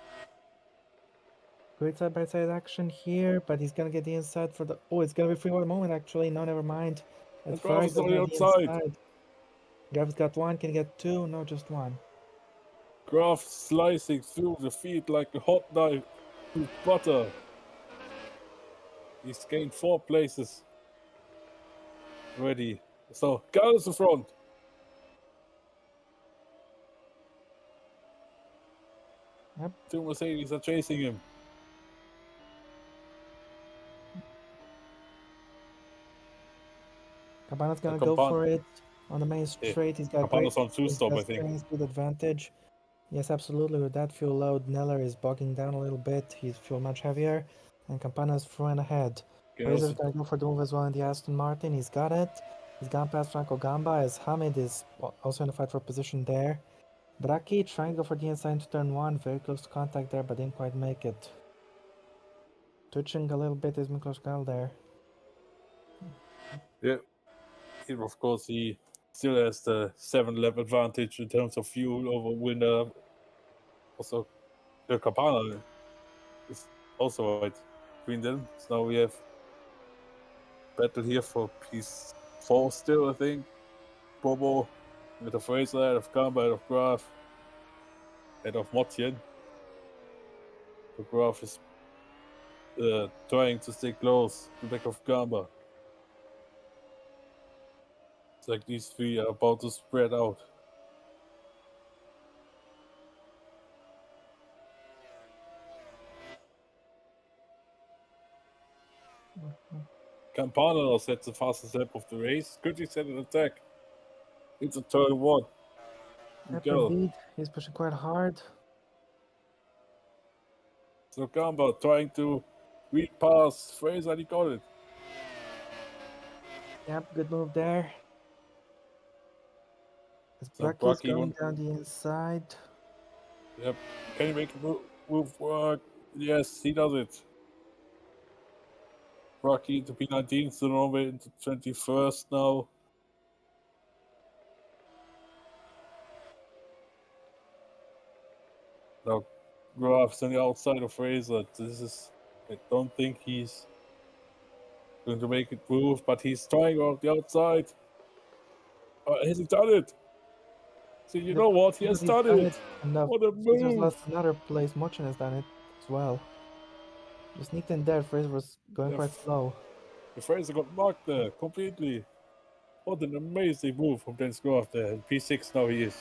Great side-by-side action here, but he's gonna get the inside for the... Oh, it's gonna be free wide moment, actually. No, never mind. And That's Graf is Freitas on the got the outside. inside. Graf's got 1, can he get 2? No, just 1. Graf slicing through the feet like a hot knife. Butter. He's gained 4 places already. So, Carlos in front. Yep. 2 Mercedes are chasing him. Cabana's gonna go for it on the main Yeah. straight. He's got Cabana's great on 2-stop, I think. steering speed advantage. Yes, absolutely. With that fuel load, Neller is bogging down a little bit. He's fuel much heavier, and Campana's throwing ahead. Fraser's gonna go for the move as well in the Aston Martin. He's got it. He's gone past Franco Gamba as Hamid is also in the fight for position there. Bracchi trying to go for the inside into turn 1. Very close to contact there, but didn't quite make it. Twitching a little bit is Miklos Gal there. Yeah. Of course, he still has the 7-lap advantage in terms of fuel over winner. Also, the Campana is also right between them. So now we have battle here for P4 still, I think. Bobo with the Fraser, head of Gamba, head of Graf, head of Motien. The Graf is trying to stay close to the back of Gamba. It's like these 3 are about to spread out. Campana now sets the fastest lap of the race. Could he set an attack? It's a turn 1. Yep, Go. indeed. He's pushing quite hard. So Gamba trying to read past Fraser, he got it. Yep, good move there. As So Bracchi's Bracchi going down the inside. Yep. Can he make the move work? Yes, he does it. Bracchi into P19, so Norway into 21st now. Now Graf's on the outside of Fraser. I don't think he's going to make it move, but he's trying on the outside. Has he done it? See, you know what? He has done it. What a Caesar's move! lost another place. Mochin has done it as well. Just sneaked in there. Fraser was going quite slow. The Fraser got marked there completely. What an amazing move from Dennis Graf there. In P6 now he is.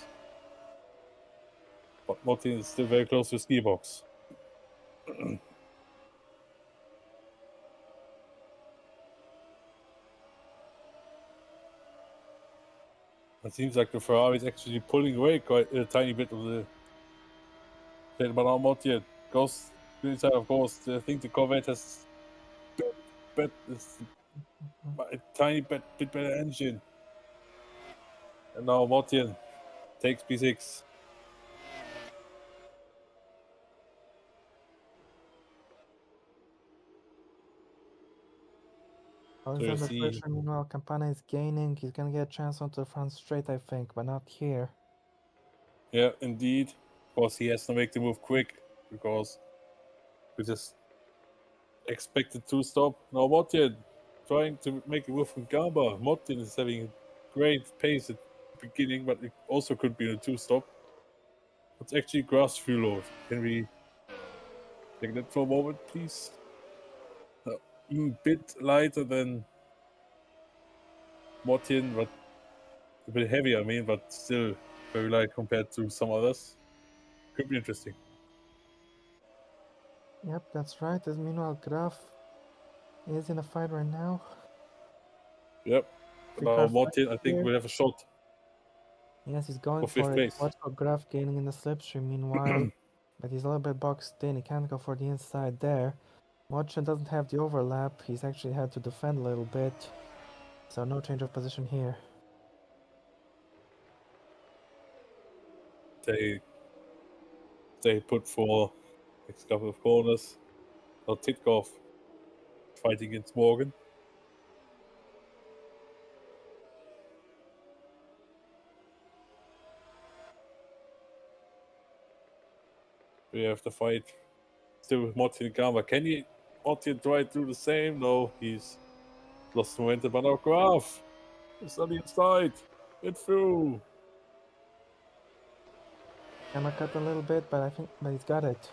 But Martin is still very close to the ski box. It seems like the Ferrari is actually pulling away quite a tiny bit of the plate, but now Martin goes to the inside, of course. I think the Corvette has a tiny bit better engine. And now Martin takes P6. Alexander Fraser, meanwhile, Campana is gaining. He's gonna get a chance onto the front straight, I think, but not here. Yeah, indeed. Of course, he has to make the move quick because we just expected to stop. Now Martin trying to make a move from Gamba. Martin is having great pace at the beginning, but it also could be a 2-stop. It's actually grass fuel load. Can we take that for a moment, please? A bit lighter than Martin, but a bit heavier, I mean, but still very light compared to some others. Could be interesting. Yep, that's right. As meanwhile, Graf is in a fight right now. Yep. Now Martin, I think, will have a shot. Yes, he's going for for it. place. Watch for Graf gaining in the slipstream meanwhile. But he's a little bit boxed in. He can't go for the inside there. Mochin doesn't have the overlap. He's actually had to defend a little bit. So no change of position here. They put for next couple of corners. Now Titkoff fighting against Morgan. We have the fight still with Martin and Gamba. Can Martin try to do the same? No, he's lost momentum. But now Graf is on the inside. Get through. Camera cut a little bit, but he's got it.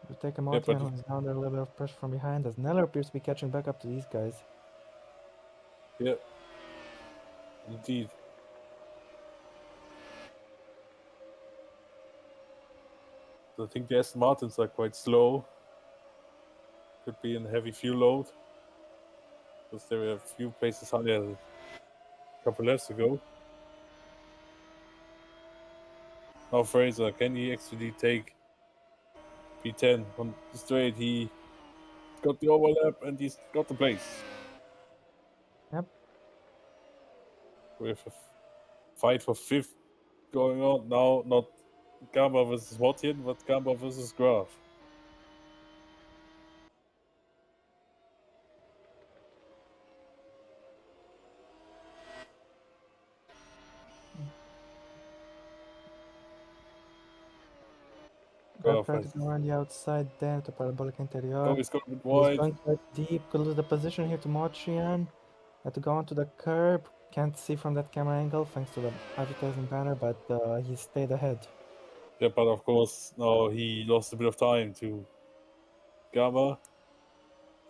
We take a Yeah, Mortian who's under a little bit of pressure from behind, as Neller appears to be catching back up to these guys. yeah, indeed. So I think the Aston Martins are quite slow. Could be in heavy fuel load because they were a few places higher a couple laps ago. Now Fraser, can he actually take P10 on the straight? He got the overlap and he's got the place. Yep. We have a fight for fifth going on now. Not Gamba versus Mortian, but Gamba versus Graf. Grab Graf tried to has go around the outside there to Parabolic Interior. he's got a bit He's wide. going quite deep, could lose the position here to Mochian. Had to go onto the curb. Can't see from that camera angle thanks to the advertising banner, but he stayed ahead. Yeah, but of course now he lost a bit of time to Gamba.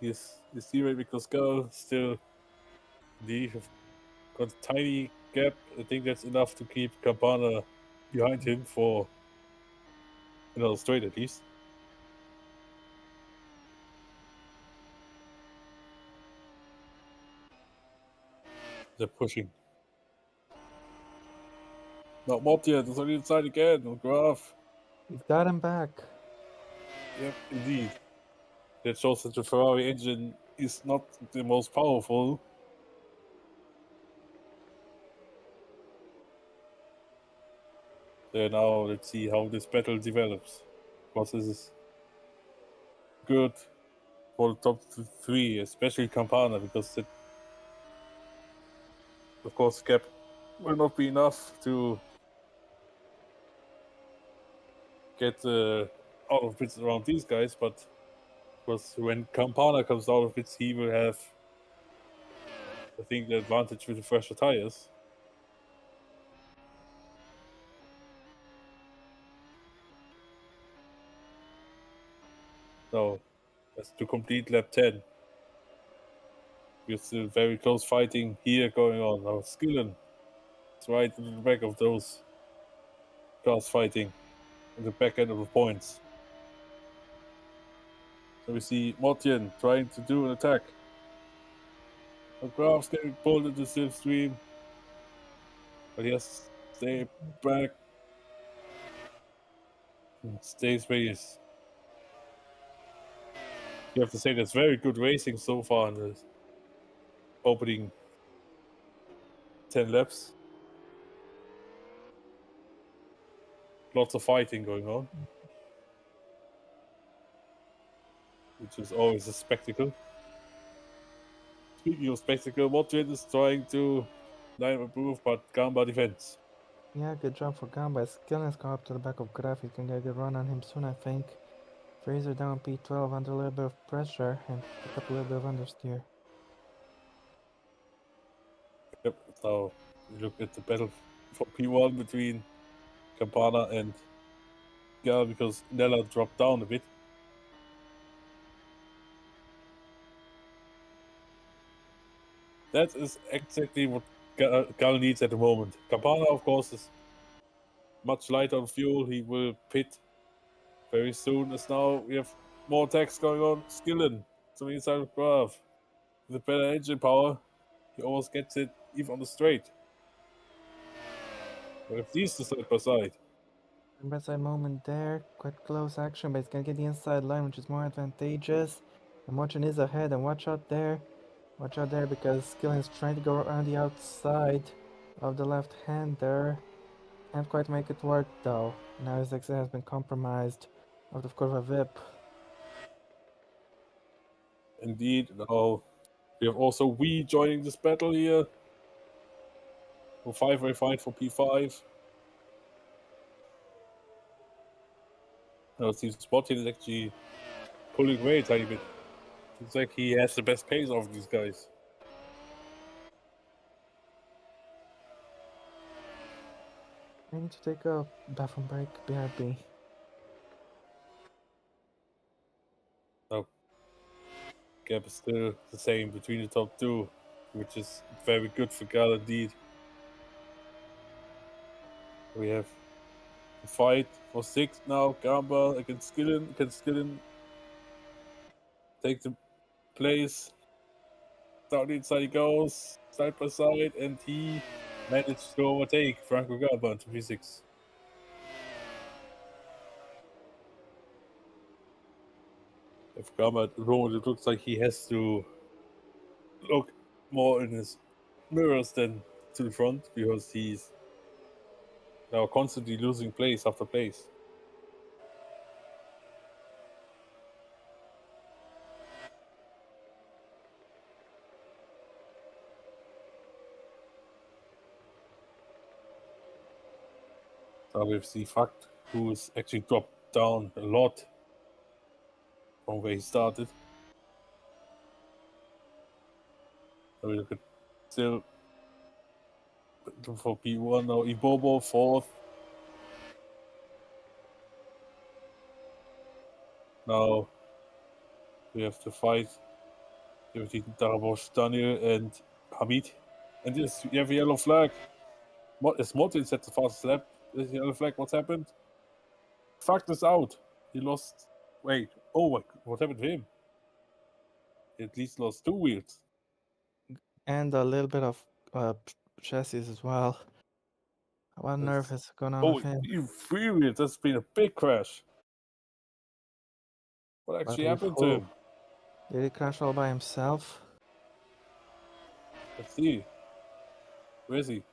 His teammate because Girl still the got a tiny gap. I think that's enough to keep Campana behind him for another straight at least. They're pushing. Not Mortier, it's on the inside again. On Graf. He's got him back. Yep, indeed. That shows that the Ferrari engine is not the most powerful. Now let's see how this battle develops. Because this is good for the top three, especially Campana, because it, of course, gap will not be enough to get out of pits around these guys, but because when Campana comes out of pits, he will have, I think, the advantage with the fresher tires. So that's to complete lap 10. With still very close fighting here going on. Now Skillen is right in the back of those cars fighting in the back end of the points. So we see Mortian trying to do an attack. Graf's getting pulled into the slipstream, but he has to stay back and stays where he is. You have to say that's very good racing so far in the opening 10 laps. Lots of fighting going on, which is always a spectacle. Speaking of spectacle, Mortian is trying to line up a move, but Gamba defends. Yeah, good job for Gamba. Skillen's come up to the back of Graf. You can get a good run on him soon, I think. Fraser down P12 under a little bit of pressure and pick up a little bit of understeer. Yep, so we look at the battle for P1 between Campana and Gal because Nella dropped down a bit. That is exactly what Gal needs at the moment. Campana, of course, is much lighter on fuel. He will pit very soon, as now we have more attacks going on. Skillen to the inside of Graf. With better engine power, he almost gets it even on the straight. We have these two side by side. Side moment there, quite close action, but he's gonna get the inside line, which is more advantageous. And Mochin is ahead, and watch out there. Watch out there because Skillen is trying to go around the outside of the left hander. Can't quite make it work though. Now his exit has been compromised out of Curva VIP. Indeed, now we have also we joining this battle here. For 5-way fight for P5. Now it seems Spotted is actually pulling away a tiny bit. Seems like he has the best pace of these guys. I need to take a bathroom break, BRB. gap is still the same between the top two, which is very good for Gal indeed. We have a fight for 6th now. Gamba against Skillen. Can Skillen take the place? Down the inside he goes, side by side, and he managed to overtake Franco Gamba into P6. If Gamba at the moment, it looks like he has to look more in his mirrors than to the front because he's now constantly losing place after place. So we see Fakt, who's actually dropped down a lot from where he started. So we look at still for P1 now. Ibobo 4th. Now we have to fight between Darabosh, Daniel, and Hamid. And this, you have a yellow flag. Is Martin set the fastest lap? This yellow flag, what's happened? Fakt is out. He lost. Wait. Oh, what happened to him? He at least lost 2 wheels. And a little bit of chassis as well. What on earth is going on with him? You 3 wheels. That's been a big crash. What actually happened to him? Did he crash all by himself? Let's see. Where is he?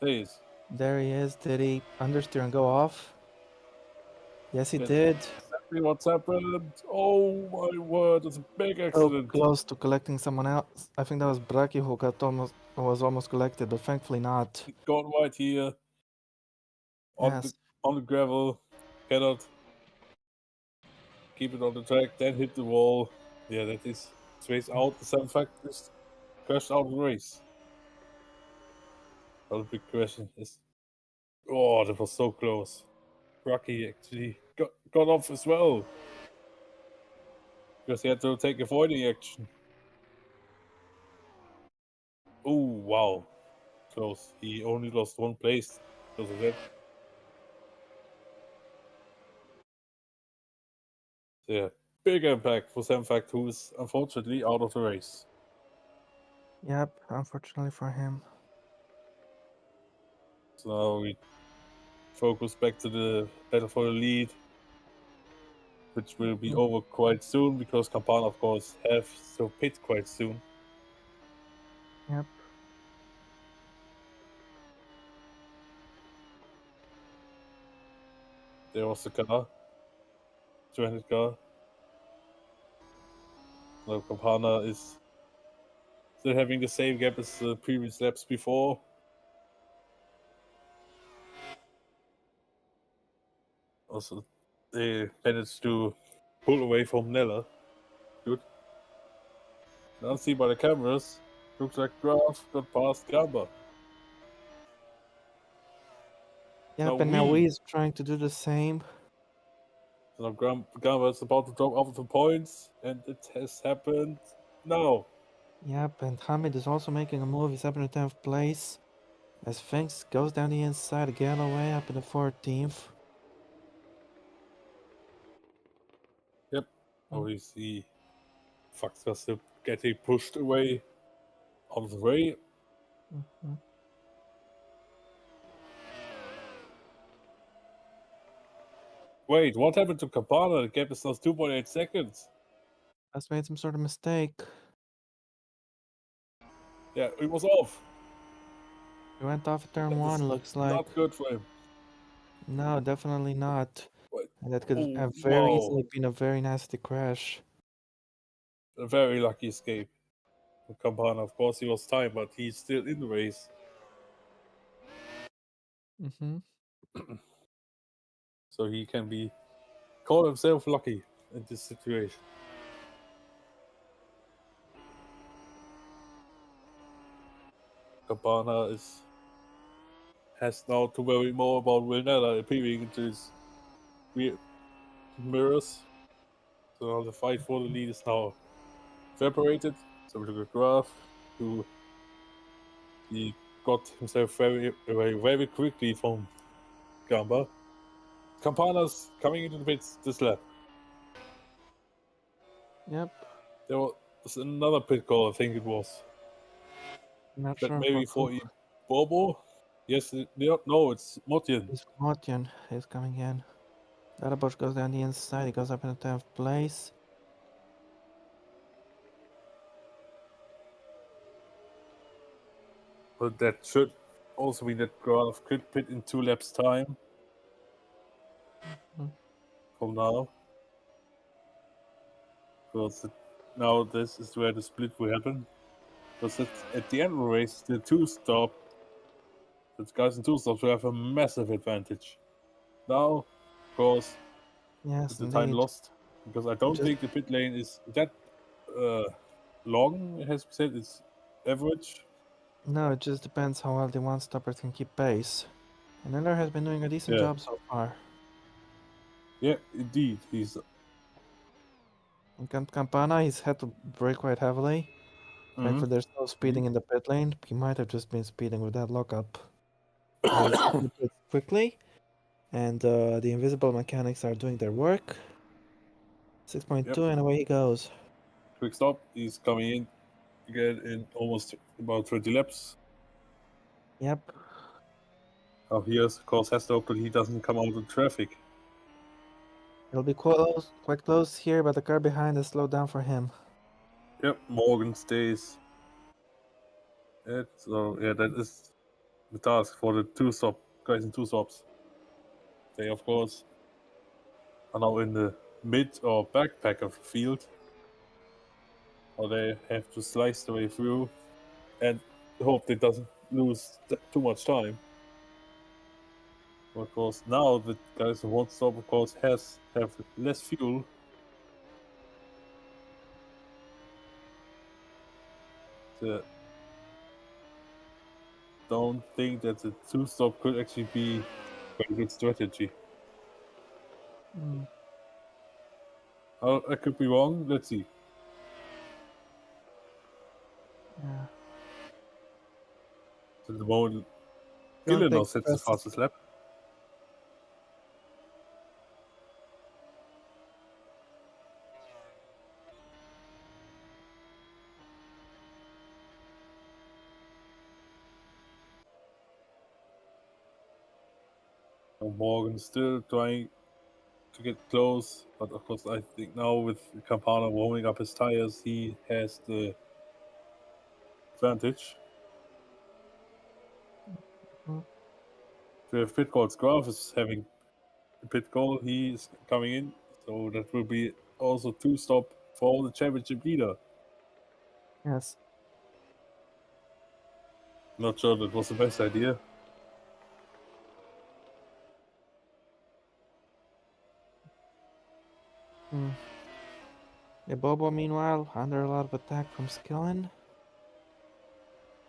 There he is. There he is. Did he understeer and go off? Yes, he That's did. exactly what's happened. Oh my word! It's a big So accident. close to collecting someone else. I think that was Braki who was almost collected, but thankfully not. Gone white here. On the gravel. Cannot keep it on the track. Then hit the wall. Yeah, that is space out. The same fact is crashed out of the race. Another big question is, oh, that was so close. Rocky actually got off as well because he had to take avoiding action. Oh wow, close. He only lost 1 place because of that. So yeah, big impact for Sam Fact, who is unfortunately out of the race. Yep, unfortunately for him. So now we focus back to the battle for the lead, which will be over quite soon because Campana, of course, have to pit quite soon. Yep. There was the car, 200 car. Now Campana is still having the same gap as the previous laps before. Also, they managed to pull away from Nella. Good. Now seen by the cameras, looks like Graf got past Gamba. Yep, and now he's trying to do the same. So now Gamba is about to drop off the points, and it has happened now. Yep, and Hamid is also making a move. He's up in the 10th place. As Finks goes down the inside, Galloway up in the 14th. Yep. Now we see Fox getting pushed away out of the way. Wait, what happened to Campana? The gap is now 2.8 seconds. Has made some sort of mistake. Yeah, it was off. He went off at turn 1, looks like. Not good for him. No, definitely not. Wait. And that could have very easily been a very nasty crash. A very lucky escape for Campana. Of course, he was timed, but he's still in the race. So he can call himself lucky in this situation. Campana has now to worry more about Wilnella appearing into his weird mirrors. So now the fight for the lead is now evaporated. So we took a graph to he got himself very quickly from Gamba. Campana's coming into the pits this lap. Yep. There was another pit call, I think it was. Not But sure maybe for for Bobo. Yes, no, it's Motien. It's Mortian. He's coming in. Darabosh goes down the inside. He goes up in the 10th place. But that should also mean that Graf could pit in 2 laps time Mhm. from now. Because now this is where the split will happen. Because at the end of the race, the guys in 2 stops will have a massive advantage. Now, of course, Yes, with the time indeed. lost, because I don't Just- think the pit lane is that long, it has to be said. It's average. No, it just depends how well the one-stoppers can keep pace. And Miller has been doing a decent Yeah. job so far. Yeah, indeed. He's In Campana, he's had to brake quite heavily. Thankfully, there's no speeding in the pit lane. He might have just been speeding with that lockup. But he's coming to it quickly, and the invisible mechanics are doing their work. 6.2, and away he goes. quick stop. He's coming in again in almost about 20 laps. Yep. Now he has, of course, has to hope that he doesn't come out of traffic. It'll be close, quite close here, but the car behind has slowed down for him. Yep, Morgan stays. So yeah, that is the task for the guys in 2 stops. They of course are now in the mid or backpack of the field. Or they have to slice their way through and hope they doesn't lose too much time. Of course, now the guys in 1 stop, of course, have less fuel. The, don't think that the 2 stop could actually be a very good strategy. Mm. I could be wrong. Let's see. Yeah. So the moment Don't Gillen now take sets the fastest lap. Morgan still trying to get close, but of course I think now with Campana warming up his tires, he has the advantage. Mhm. We have pit calls. Graf is having a pit call. He is coming in, so that will be also 2 stop for the championship leader. Yes. Not sure that was the best idea. Mm. Yeah, Bobo, meanwhile, under a lot of attack from Skillen.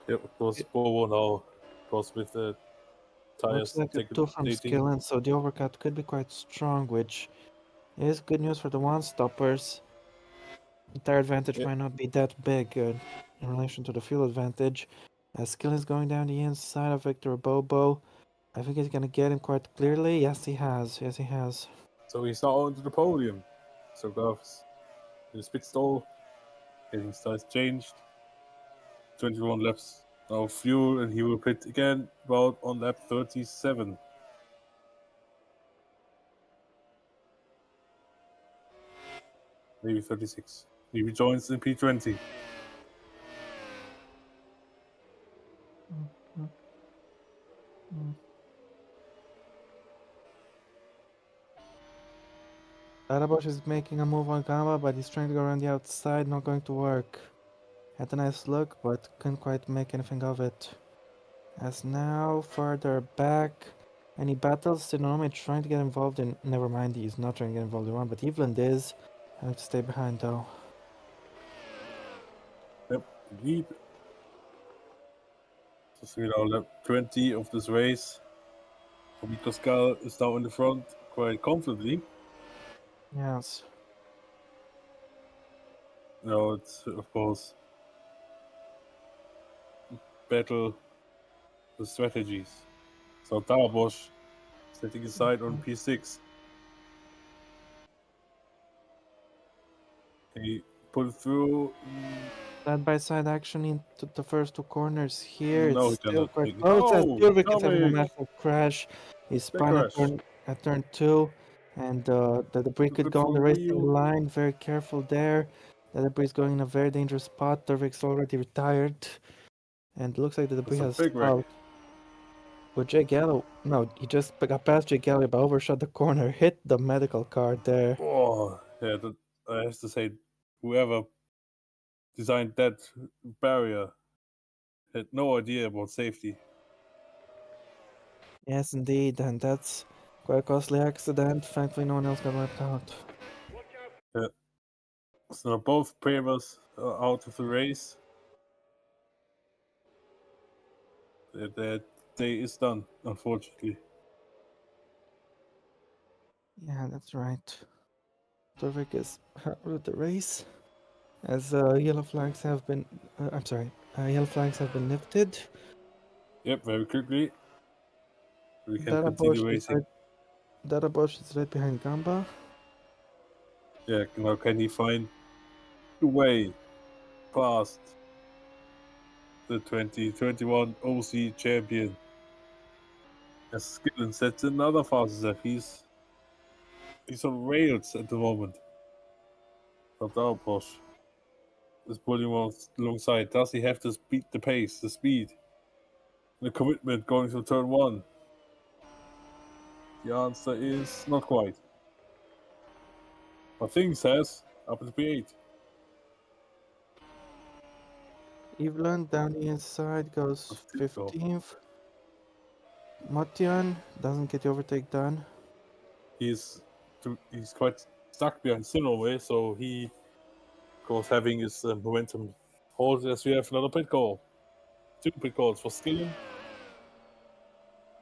Yep, of course, Bobo now, of course, with the Looks tires like a taken 2 from dating. Skillen, so the overcut could be quite strong, which is good news for the one-stoppers. The tire advantage Yeah. might not be that big in relation to the fuel advantage. Skillen is going down the inside of Victor Bobo. I think he's gonna get him quite clearly. Yes, he has. Yes, he has. So he's now onto the podium. So Graf's in his pit stall, getting his tires changed. 21 laps now fuel, and he will pit again about on lap 37. Maybe 36. He rejoins in P20. Mm, mm. Darabosh is making a move on Gamba, but he's trying to go around the outside, not going to work. Had a nice look, but couldn't quite make anything of it. As now further back, any battles? Sinome trying to get involved in. Never mind, he's not trying to get involved in one, but Evelyn is. I have to stay behind though. Yep, indeed. So we now lap 20 of this race. Tomiko Skal is now in the front quite confidently. Yes. No, it's of course battle the strategies. So Darbosch setting aside on P6. He pulled through. Side by side action into the first two corners here. No, It's he still cannot. quite close. As Oh, Turvik is having a Dominic! massive crash. He Big spun crash. at turn two, and the debris Too could good go for on the a racing wheel. line. Very careful there. The debris is going in a very dangerous spot. Turvik's already retired, and it looks like the debris That's a has big wreck. stalled. But Jay Gallo, no, he just got past Jay Gallo, but overshot the corner, hit the medical card there. Oh, yeah, I have to say, whoever designed that barrier had no idea about safety. Yes, indeed, and that's quite a costly accident. Thankfully, no one else got wiped out. Yeah. So both Prevas are out of the race. That day is done, unfortunately. Yeah, that's right. Torvik is out of the race, as yellow flags have been. I'm sorry, yellow flags have been lifted. Yep, very quickly. We can Data continue Bosch is racing. right. Data Bosch is right behind Gamba. Yeah, now can he find the way past the 2021 OC champion? As Skillen sets another fast step. He's on rails at the moment. But now Bosch is pulling alongside. Does he have to beat the pace, the speed, the commitment going to turn one? The answer is not quite. But things has up to P8. Evelyn down the inside goes 15th. Matian doesn't get the overtake done. He's quite stuck behind Sinoway, so he, of course, having his momentum hold as we have another pit call. 2 pit calls for Skillen.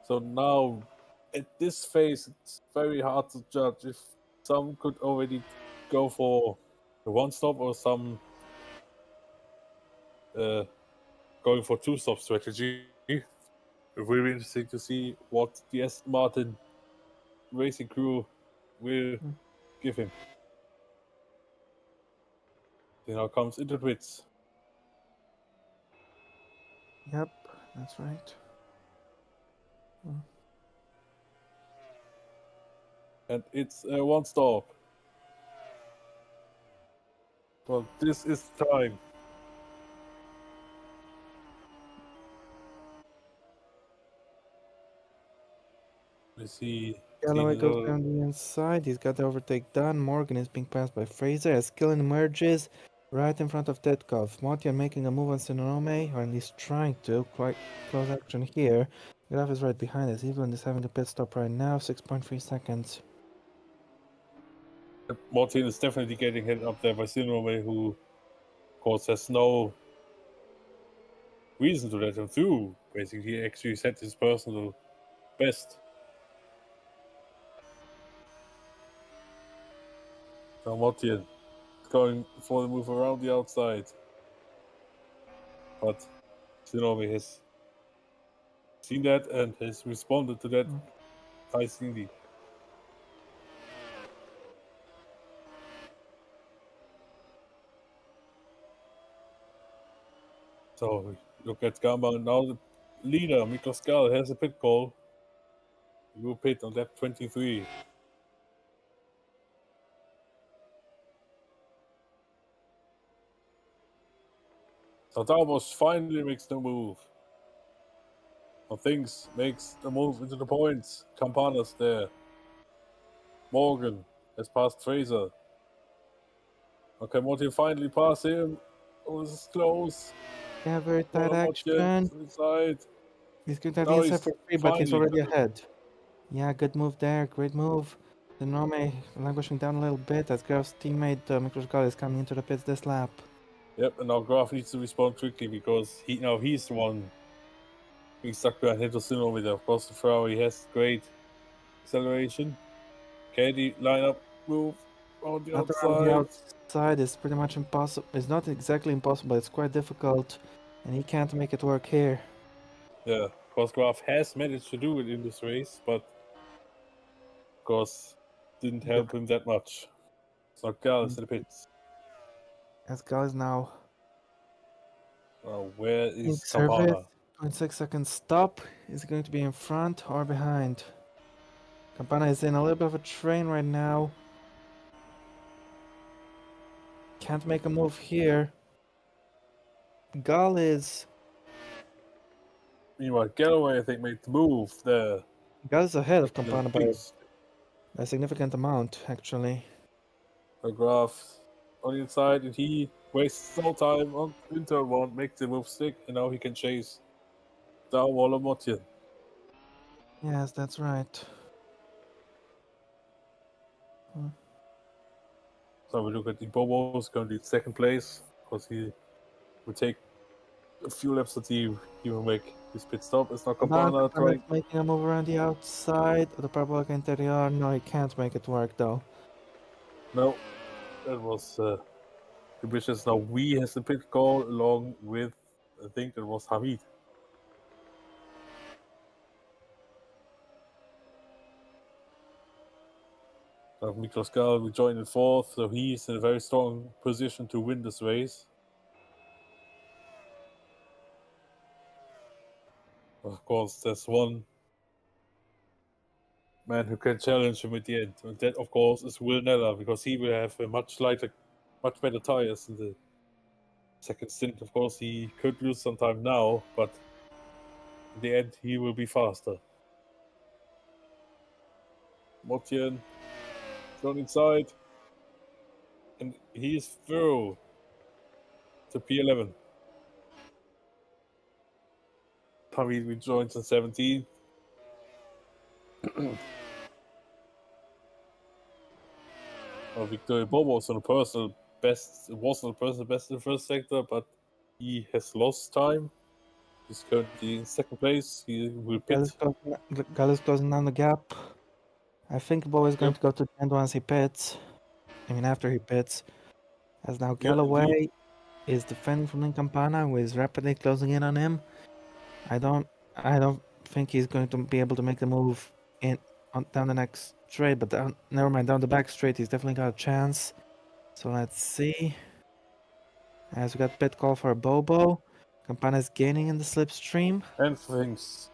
So now, at this phase, it's very hard to judge if some could already go for a one stop or some going for 2-stop strategy. It will be interesting to see what the Aston Martin racing crew will give him. He now comes into the pits. Yep, that's right. And it's a one stop. Well, this is time. We see Galloway goes Tino. down the inside. He's got the overtake done. Morgan is being passed by Fraser as Skillen emerges right in front of Tetkov. Motian making a move on Sinome, or at least trying to. Quite close action here. Graf is right behind us. Evelyn is having the pit stop right now. 6.3 seconds. Martin is definitely getting hit up there by Sinome, who, of course, has no reason to let him through. Basically, he actually set his personal best. Now Martin going for the move around the outside. But Sinome has seen that and has responded to that nicely. So look at Gamba. Now the leader, Mikko Skal, has a pit call. He will pit on lap 23. So Davos finally makes the move. Now things makes the move into the points. Campana's there. Morgan has passed Fraser. Okay, Martin finally pass him. Oh, this is close. Yeah, very tight Martin action. inside. He's going to have the Now inside he's for free, but he's finally already got it. ahead. Yeah, good move there. Great move. Sinome languishing down a little bit as Graf's teammate Miklos Gal is coming into the pits this lap. Yep, and now Graf needs to respond quickly because he's the one being stuck behind Henderson over there. Of course, the Ferrari has great acceleration. Can he line up, move on the Not around the outside? outside is pretty much impossible. It's not exactly impossible, it's quite difficult, and he can't make it work here. Yeah, of course, Graf has managed to do it in this race, but of course, didn't help him that much. So Gal is in the pits. As Gal is now Where in is service, Campana? 0.6 seconds stop. Is he going to be in front or behind? Campana is in a little bit of a train right now. Can't make a move here. Gal is Meanwhile, Galloway, I think, made the move there. Gal is ahead of Making a Campana by big a significant amount, actually. Graf on the inside, and he wastes no time on turn one, makes the move stick, and now he can chase down Waller Motian. Yes, that's right. So we look at Ibobo, is going to be second place because he will take a few laps until he will make his pit stop. It's not Campana Campana is trying. making a move around the outside of the Parabolic Interior. No, he can't make it work though. No, that was ambitious. Now we has the pit call along with, I think it was Hamid. So Miklos Gal will join in fourth, so he's in a very strong position to win this race. Of course, there's one man who can challenge him at the end, and that, of course, is Will Nella, because he will have a much better tires in the second stint. Of course, he could lose some time now, but in the end, he will be faster. Motian thrown inside, and he's through to P11. Hamid rejoins in 17. Victor Bobo was on a personal best. It was on a personal best in the first sector, but he has lost time. He's currently in second place. He will pit. Gal is closing down the gap. I think Bo is going to go to the end once he pits. I mean, after he pits. As now Galloway is defending from Campana, who is rapidly closing in on him. I don't think he's going to be able to make the move down the next straight, but never mind, down the back straight, he's definitely got a chance. So let's see. As we got pit call for Bobo. Campana is gaining in the slipstream. And things.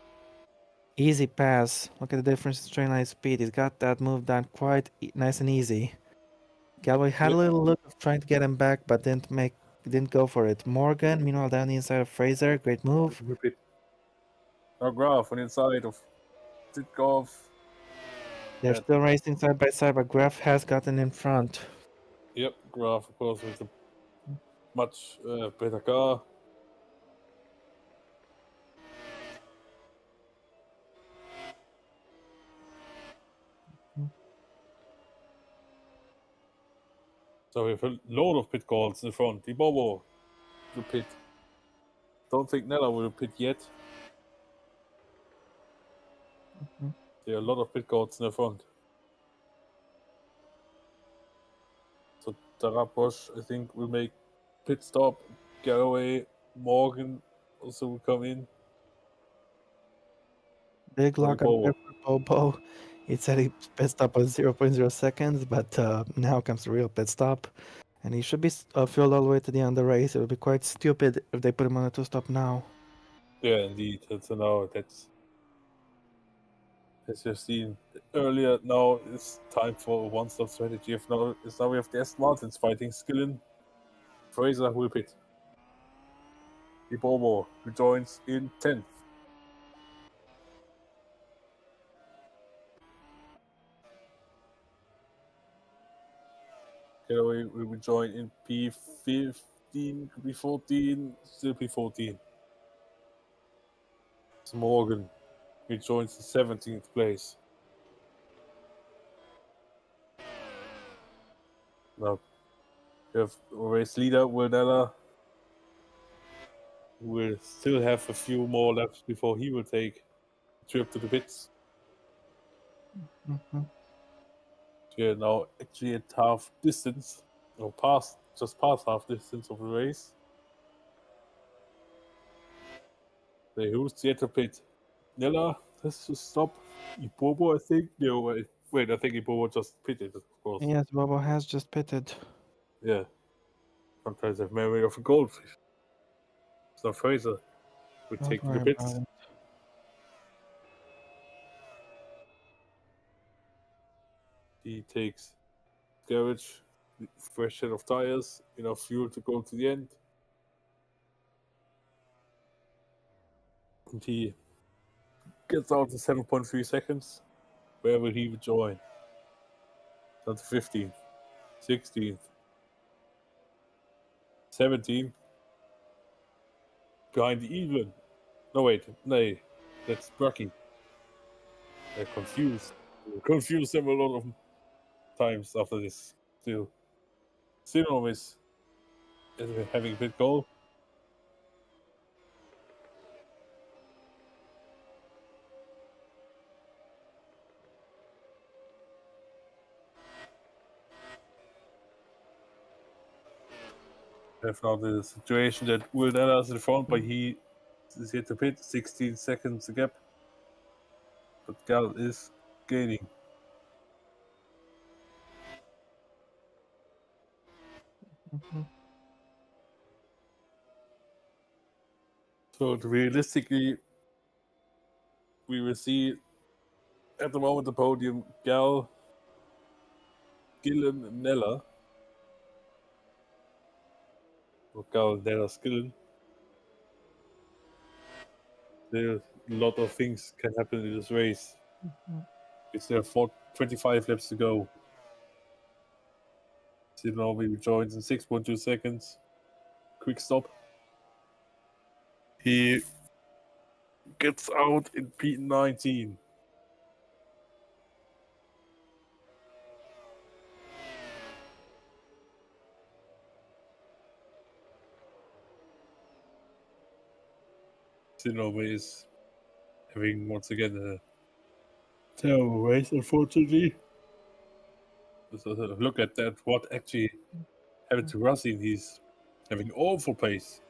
Easy pass. Look at the difference in straight line speed. He's got that move done quite nice and easy. Galloway had a little look of trying to get him back, but didn't go for it. Morgan, meanwhile, down the inside of Fraser. Great move. Repeat. Now Graf on the inside of Zitkov. They're still racing side by side, but Graf has gotten in front. Yep, Graf, of course, with a much better car. So we have a load of pit calls in the front. Ibobo will pit. Don't think Nella will pit yet. There are a lot of pit calls in the front. So Taraposh, I think, will make pit stop. Galloway, Morgan also will come in. Big lock up there for Bobo. He said he pit stop on 0.0 seconds, but now comes the real pit stop. And he should be fueled all the way to the end of the race. It would be quite stupid if they put him on a two-stop now. Yeah, indeed. That's as you've seen earlier. Now it's time for a one-stop strategy. Now we have the Aston Martins fighting Skillen. Fraser will pit. Ibobo, who joins in 10th. Galloway will join in P15, P14, still P14. It's Morgan, who joins in 17th place. Now we have race leader Will Nella, who will still have a few more laps before he will take a trip to the pits. Mm-hmm. We are now actually at half distance or just past half distance of the race. Who's the to pit? Nella has to stop. Ibobo, I think. No, wait, I think Ibobo just pitted, of course. Yes, Bobo has just pitted. Yeah. Sometimes I have memory of a goldfish. So Fraser would Don't take the worry pits. about it. He takes garage, fresh set of tires, enough fuel to go to the end. And he gets out in 7.3 seconds. Where will he join? Down to 15th, 16th, 17th. Behind the Evelyn. No, wait, no, that's Brucky. They're confused. Confused them a lot of times after this. Still always having a bit goal. We have now the situation that Will Nella is in front, but he is hit to pit, 16 seconds gap. But Gal is gaining. Mhm. So realistically, we will see at the moment the podium Gal, Gillen, and Nella. Or Gal, Nella, Skillen. There's a lot of things can happen in this race. Mhm. It's there 25 laps to go. Sidney maybe joins in 6.2 seconds. Quick stop. He gets out in P19. Sidney is having once again a terrible race, unfortunately. So look at that. What actually happened to Racing? He's having awful pace.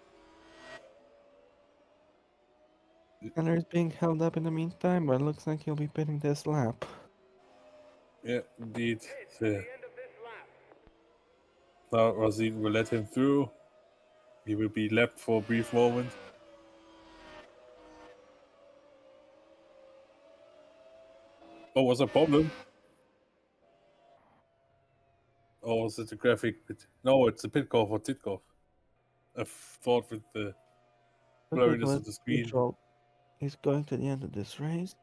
Keller is being held up in the meantime, but it looks like he'll be pitting this lap. Yeah, indeed. Now Racing will let him through. He will be lapped for a brief moment. Oh, was a problem? Or was it a graphic pit? No, it's a pit call for Titkoff. I thought with the Look at blurriness what of the screen. control. He's going to the end of this race.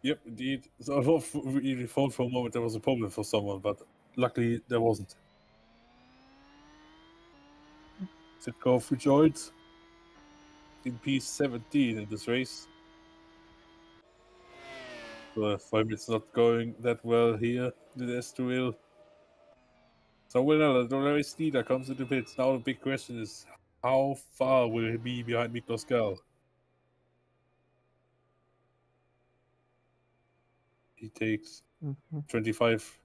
Yep, indeed. So I really thought for a moment there was a problem for someone, but luckily there wasn't. Titkoff rejoined in P17 in this race. So maybe it's not going that well here in Estoril. So winner, the race leader comes into pits. Now the big question is, how far will he be behind Miklos Gal? He takes 25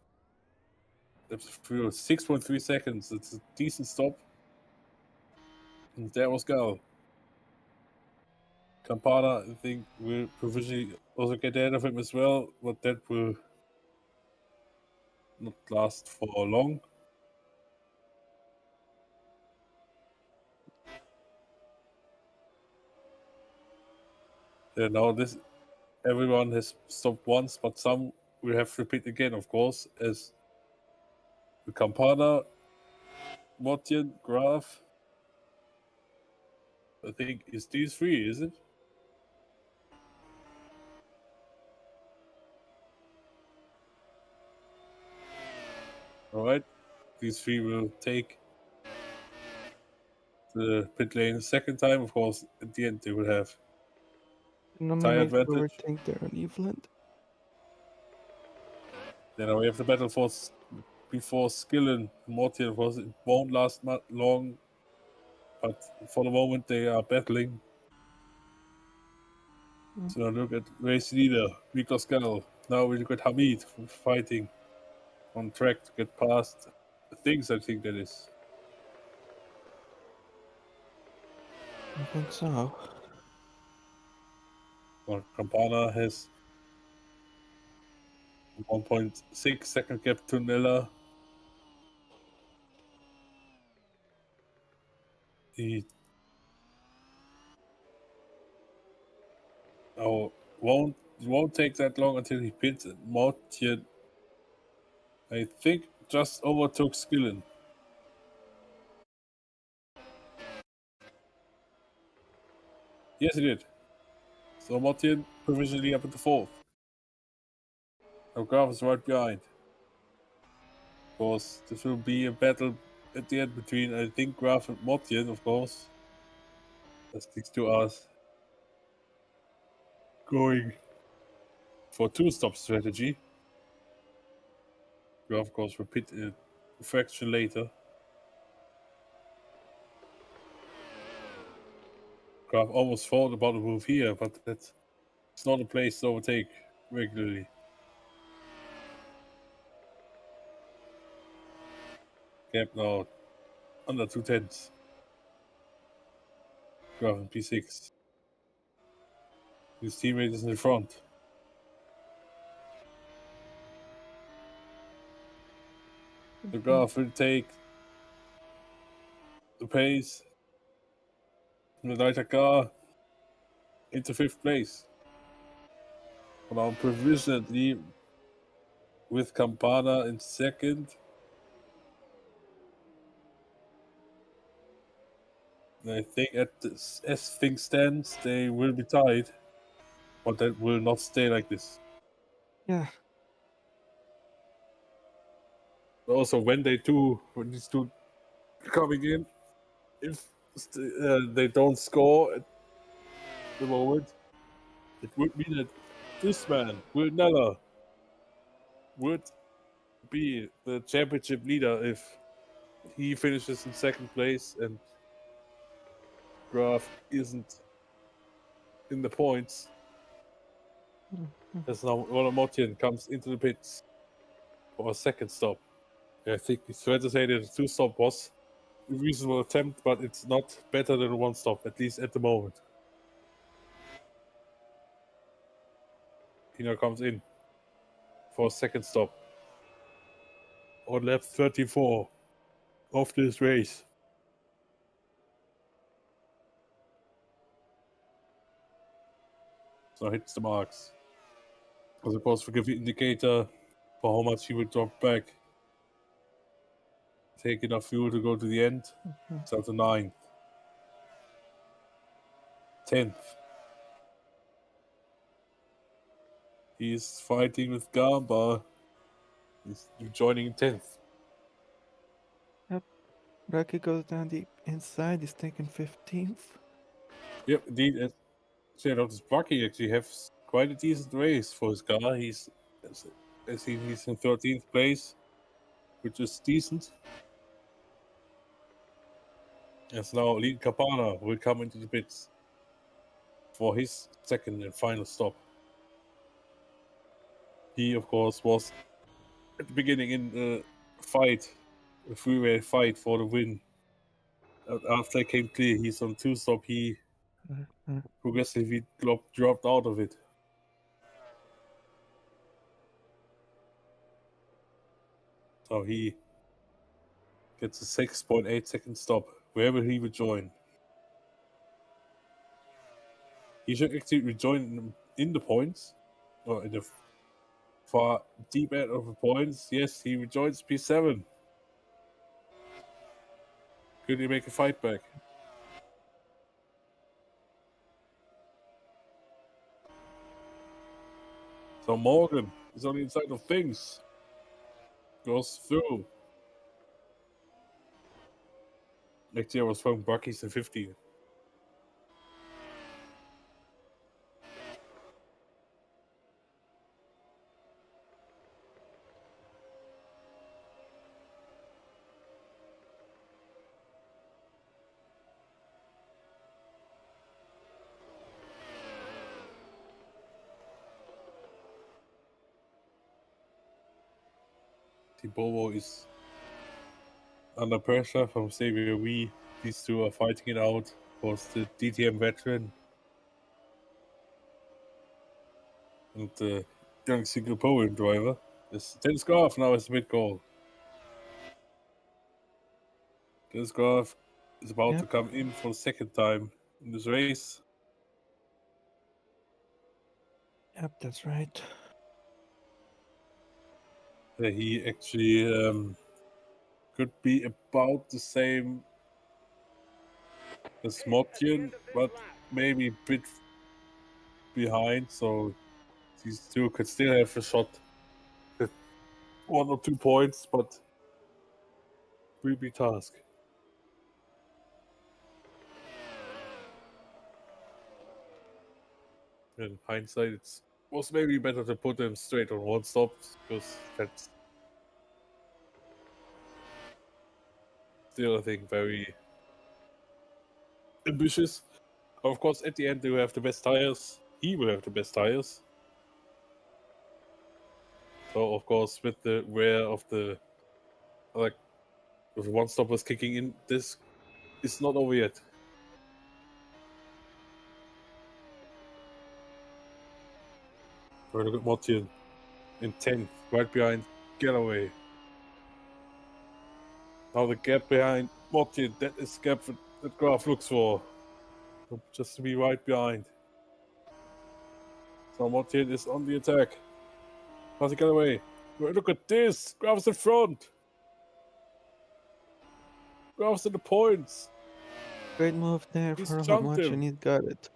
laps through 6.3 seconds. It's a decent stop. And there was Gal. Campana, I think, will provisionally also get ahead of him as well, but that will not last for long. Now everyone has stopped once, but some will have to pit again, of course, as the Campana, Motjen, Graf. I think it's these three, is it? All right, these three will take the pit lane a second time. Of course, at the end they will have tire Nominate advantage. overtake there on Evelyn. Then we have the battle for before Skillen. Mortier was it won't last long, but for the moment they are battling. So now look at race leader Miklos Gal. Now we look at Hamid fighting on track to get past things, I think that is. I think so. Well, Campana has 1.6 second gap to Nella. He won't take that long until he pits. Mortier, I think, just overtook Skillen. Yes, he did. So Mortier provisionally up at the fourth. Graf is right behind. Of course, this will be a battle at the end between, I think, Graf and Mortier, of course. As these two are going for two-stop strategy. Graf, of course, will pit a fraction later. Graf almost thought about a move here, but it's not a place to overtake regularly. Gap now under 2/10. Graf in P6. His teammate is in the front. The Graf will take the pace from the lighter car into fifth place. But now provisionally with Campana in second. And I think as things stand, they will be tied. But that will not stay like this. Yeah. Also, when these two coming in, if they don't score at the moment, it would mean that this man, Will Neller, would be the championship leader if he finishes in second place and Graf isn't in the points. As now Ronald Mortian comes into the pits for a second stop. I think it's fair to say that a two-stop was a reasonable attempt, but it's not better than a one-stop, at least at the moment. He now comes in for a second stop on lap 34 of this race. So hits the marks. As opposed to give the indicator for how much he would drop back. Take enough fuel to go to the end. So to 9th. 10th. He's fighting with Gamba. He's joining 10th. Yep. Rocky goes down the inside. He's taking 15th. Yep, indeed. As Rocky actually has quite a decent race for his car. He's in 13th place, which is decent. As now Lead Capana will come into the pits for his second and final stop. He, of course, was at the beginning in the fight, a three-way fight for the win. After it came clear he's on two-stop, he progressively dropped out of it. So he gets a 6.8 second stop wherever he would join. He should actually rejoin in the points, or in the far deep end of the points. Yes, he rejoins P7. Could he make a fight back? So Morgan is on the inside of things. Goes through. Next year was from Bucky's in 15. Tibovo is under pressure from Xavier Wee. These two are fighting it out. Of course, the DTM veteran and the young single podium driver. This Dennis Graf now is mid-goal. Dennis Graf is about to come in for the second time in this race. Yep, that's right. He actually could be about the same as Motjen, but maybe a bit behind, so these two could still have a shot with 1 or 2 points, but will be task. In hindsight, it was maybe better to put them straight on one stop, because that's still, I think, very ambitious. Of course, at the end, they will have the best tires. He will have the best tires. So, of course, with the wear of the with one stop was kicking in, this is not over yet. Very good Martin in 10th, right behind Galloway. Now the gap behind Martin, that is the gap that Graf looks for. Just to be right behind. So Martin is on the attack. How's it Galloway? Look at this! Graf's in front! Graf's in the points! Great move there He's for jumped Martin. him! He's got it.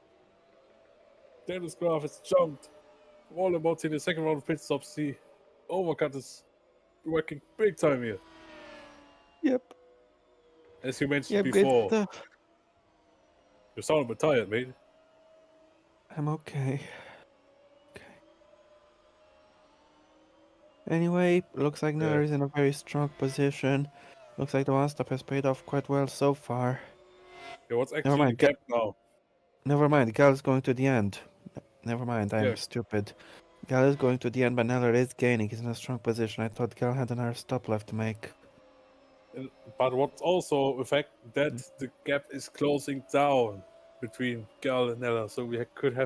Dennis Graf has jumped. All about in the second round of pit stops. He overcut is working big time here. Yep. As you mentioned Yep, great before. stuff. You sound a bit tired, mate. I'm okay. Anyway, looks like Neller is in a very strong position. Looks like the one stop has paid off quite well so far. Yeah, what's actually the gap now? Never mind, Gal is going to the end. Never mind, I'm stupid. Gal is going to the end, but Neller is gaining. He's in a strong position. I thought Gal had another stop left to make. But what's also a fact that the gap is closing down between Gal and Neller, so we could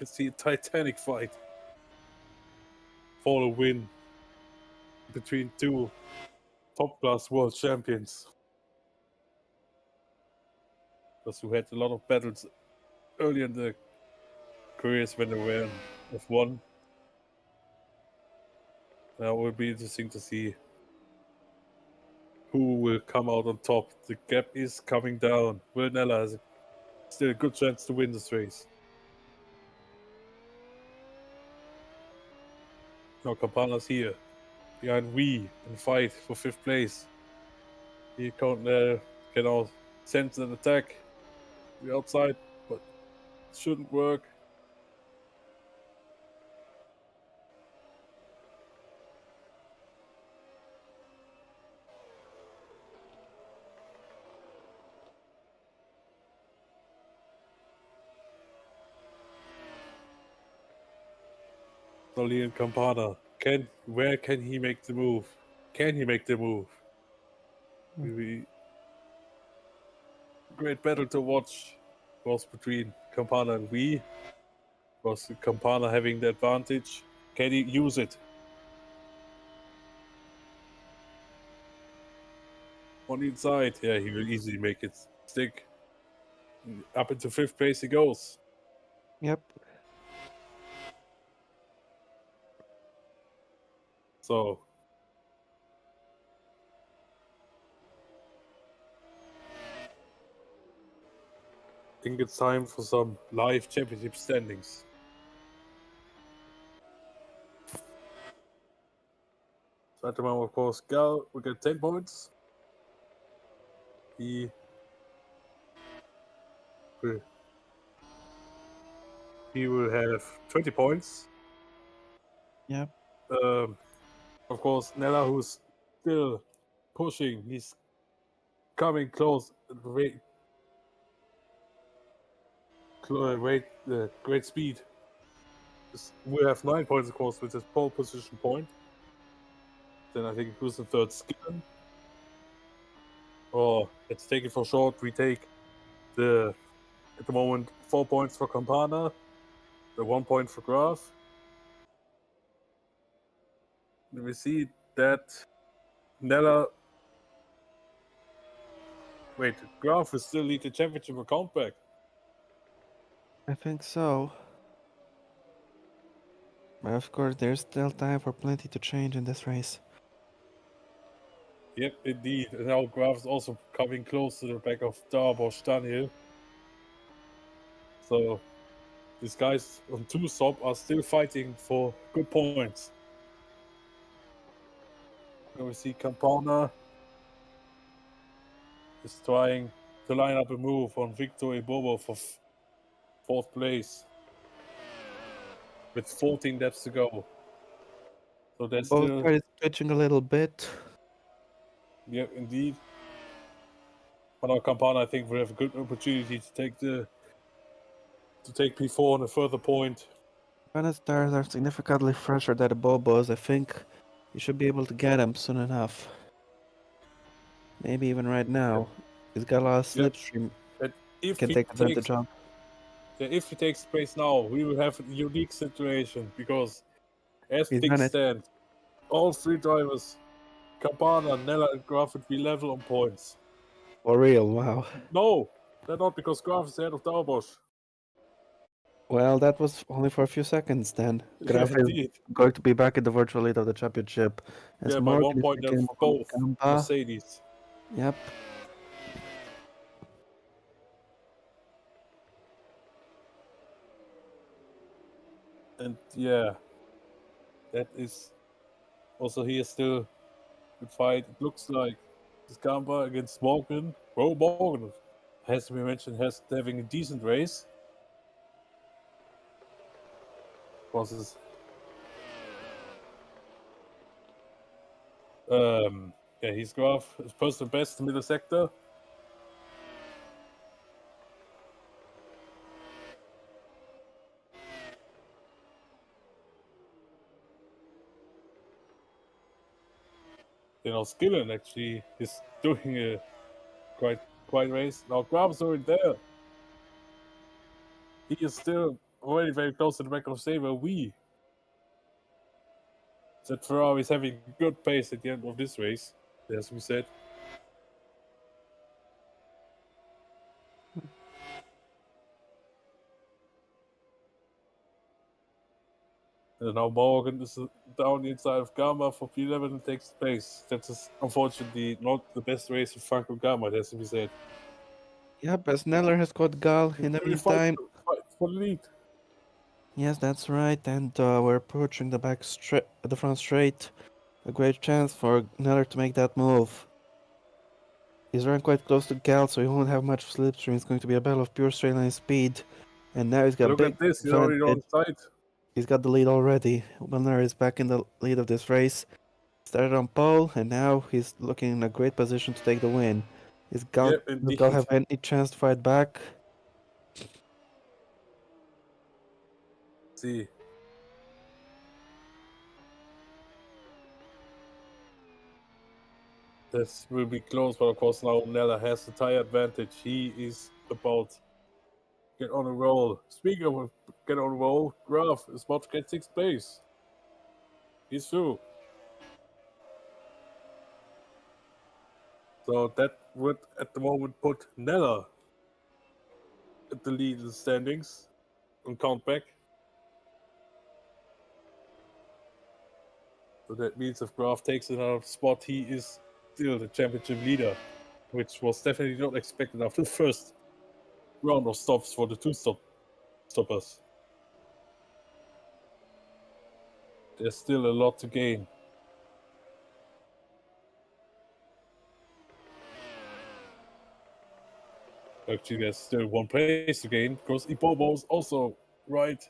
see a titanic fight for a win between two top-class world champions. Because we had a lot of battles early in the careers when they were in F1. Now it will be interesting to see who will come out on top. The gap is coming down. Will Nella has still a good chance to win this race. Now Campana's here, behind Wee, and fight for 5th place. He can now sense an attack. The outside, but it shouldn't work. Solian Campana. Where can he make the move? Can he make the move? Maybe great battle to watch was between Campana and Wee. Was Campana having the advantage? Can he use it? On the inside, yeah, he will easily make it stick. Up into 5th place he goes. Yep. So I think it's time for some live championship standings. So at the moment, of course, Gal will get 10 points. He will have 20 points. Yep. Of course, Nella, who's still pushing, he's coming close. Great speed. Will have 9 points, of course, with his pole position point. Then I think who's the third? Skin. or let's take it for short. We take at the moment 4 points for Campana, the 1 point for Graf. We see that Nella. Wait, Graf will still lead the championship or countback. I think so. But of course, there's still time for plenty to change in this race. Yep, indeed. And now Graf is also coming close to the back of Darbosch Daniel. So these guys on two stop are still fighting for good points. And we see Campana is trying to line up a move on Victor Ibobo for fourth place with 14 laps to go. So there's Both still, cars switching a little bit. yeah, indeed. But now Campana, I think, will have a good opportunity to take P4 on a further point. Ghana's tires are significantly fresher than the Bobos. I think you should be able to get them soon enough. Maybe even right now. He's got a lot of Yep. slipstream. And if Can he take takes advantage of. if he takes place now, we will have a unique situation because as He's things done it. stand, all three drivers, Campana, Nella, and Graf would be level on points. For real, wow. No, they're not because Graf is ahead of Darbosch. Well, that was only for a few seconds then. Graf is Indeed. going to be back in the virtual lead of the championship. As Yeah, by 1 Morgan is point taking of him on both Gamba. Mercedes. Yep. And yeah, that is also here still good fight. It looks like this Gamba against Morgan. Bro, Morgan has to be mentioned, has having a decent race. Was yeah, he's Graf, his personal best middle sector. You know, Skillen actually is doing a quite race. Now Graf is already there. He is still already very close to the back of Saber. That Ferrari is having good pace at the end of this race, as we said. And now Morgan is down the inside of Gamma for P11 and takes place. That is unfortunately not the best race of Franco Gamma, it has to be said. Yep, as Neller has got Gal in the meantime. Fight for the lead. Yes, that's right, and we're approaching the front straight. A great chance for Neller to make that move. He's running quite close to Gal, so he won't have much slipstream. It's going to be a battle of pure straight line speed. And now he's got Look big at this, he's advantage. already on side. He's got the lead already. Milner is back in the lead of this race. Started on pole, and now he's looking in a great position to take the win. Does Gal have any chance to fight back? See. This will be close, but of course now Nella has the tire advantage. He is about to get on a roll. Speaking of get on a roll, Graf is about to get 6th place. He's through. So that would at the moment put Nella at the lead in the standings on countback. So that means if Graf takes another spot, he is still the championship leader, which was definitely not expected after the first round of stops for the stoppers. There's still a lot to gain. Actually, there's still 1 place to gain because Ibobo is also right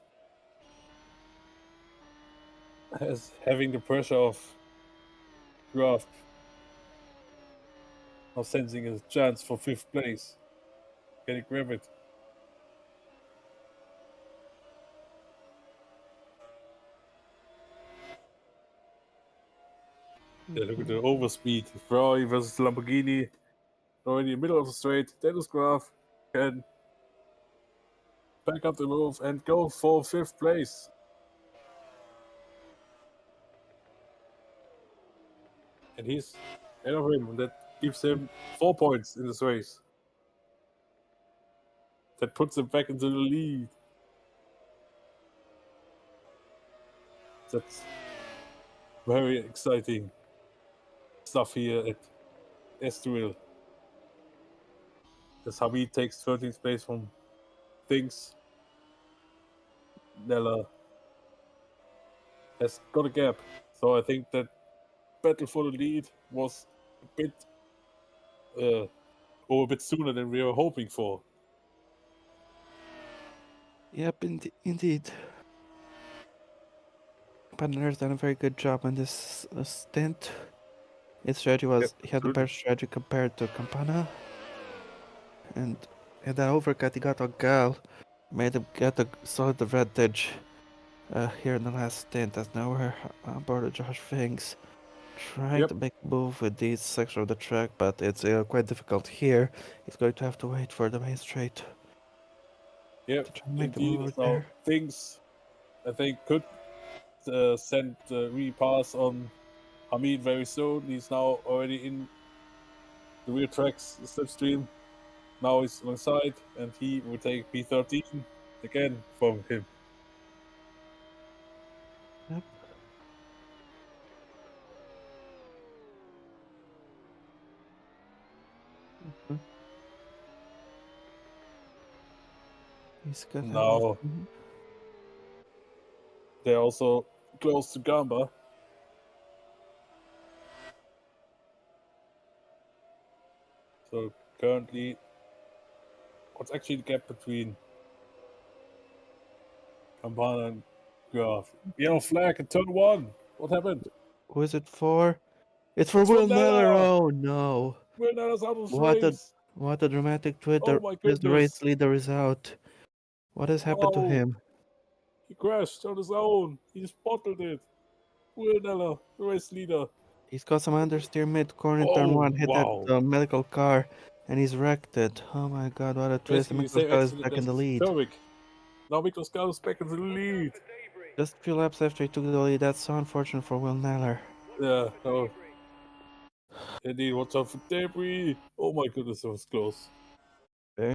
as having the pressure of Graf now sensing a chance for 5th place. Can he grab it? Yeah, look at the overspeed. Ferrari versus Lamborghini. already in the middle of the straight. Dennis Graf can back up the move and go for 5th place. And he's ahead of him, and that gives him 4 points in this race. That puts him back into the lead. That's very exciting stuff here at Estoril. As Hamid takes 13th place from Things. Nella has got a gap. So I think that battle for the lead was a bit a bit sooner than we were hoping for. Yep, indeed. Partner's done a very good job on this stint. His strategy was he had the better strategy compared to Campana. And that overcut he got on Gal made him get a solid advantage here in the last stint, as now we're on board of Josh Finks trying to make a move with this section of the track, but it's quite difficult here. He's going to have to wait for the main straight. Yep, to try and make the indeed. move over So there. Things, I think, could send the repass on Hamid very soon. He's now already in the rear tracks slipstream. Now he's alongside, and he will take P13 again from him. Yep. He's got now they're also close to Gamba. So currently, what's actually the gap between Campana and Graf? Yellow flag in turn 1. What happened? Who is it for? It's for Will Neller. Oh no! Will Neller's out of the race. What a dramatic twist! Oh my His goodness! race leader is out. What has happened to him? He crashed on his own. He spotted it. Will Neller, the race leader. He's got some understeer mid-corner in turn 1, hit that medical car, and he's wrecked it. Oh my god, what a twist. Miklos is back in the lead. Now Miklos is back in the lead. Just a few laps after he took the lead. That's so unfortunate for Will Neller. Yeah, no. Indeed, watch out for debris. Oh my goodness, that was close.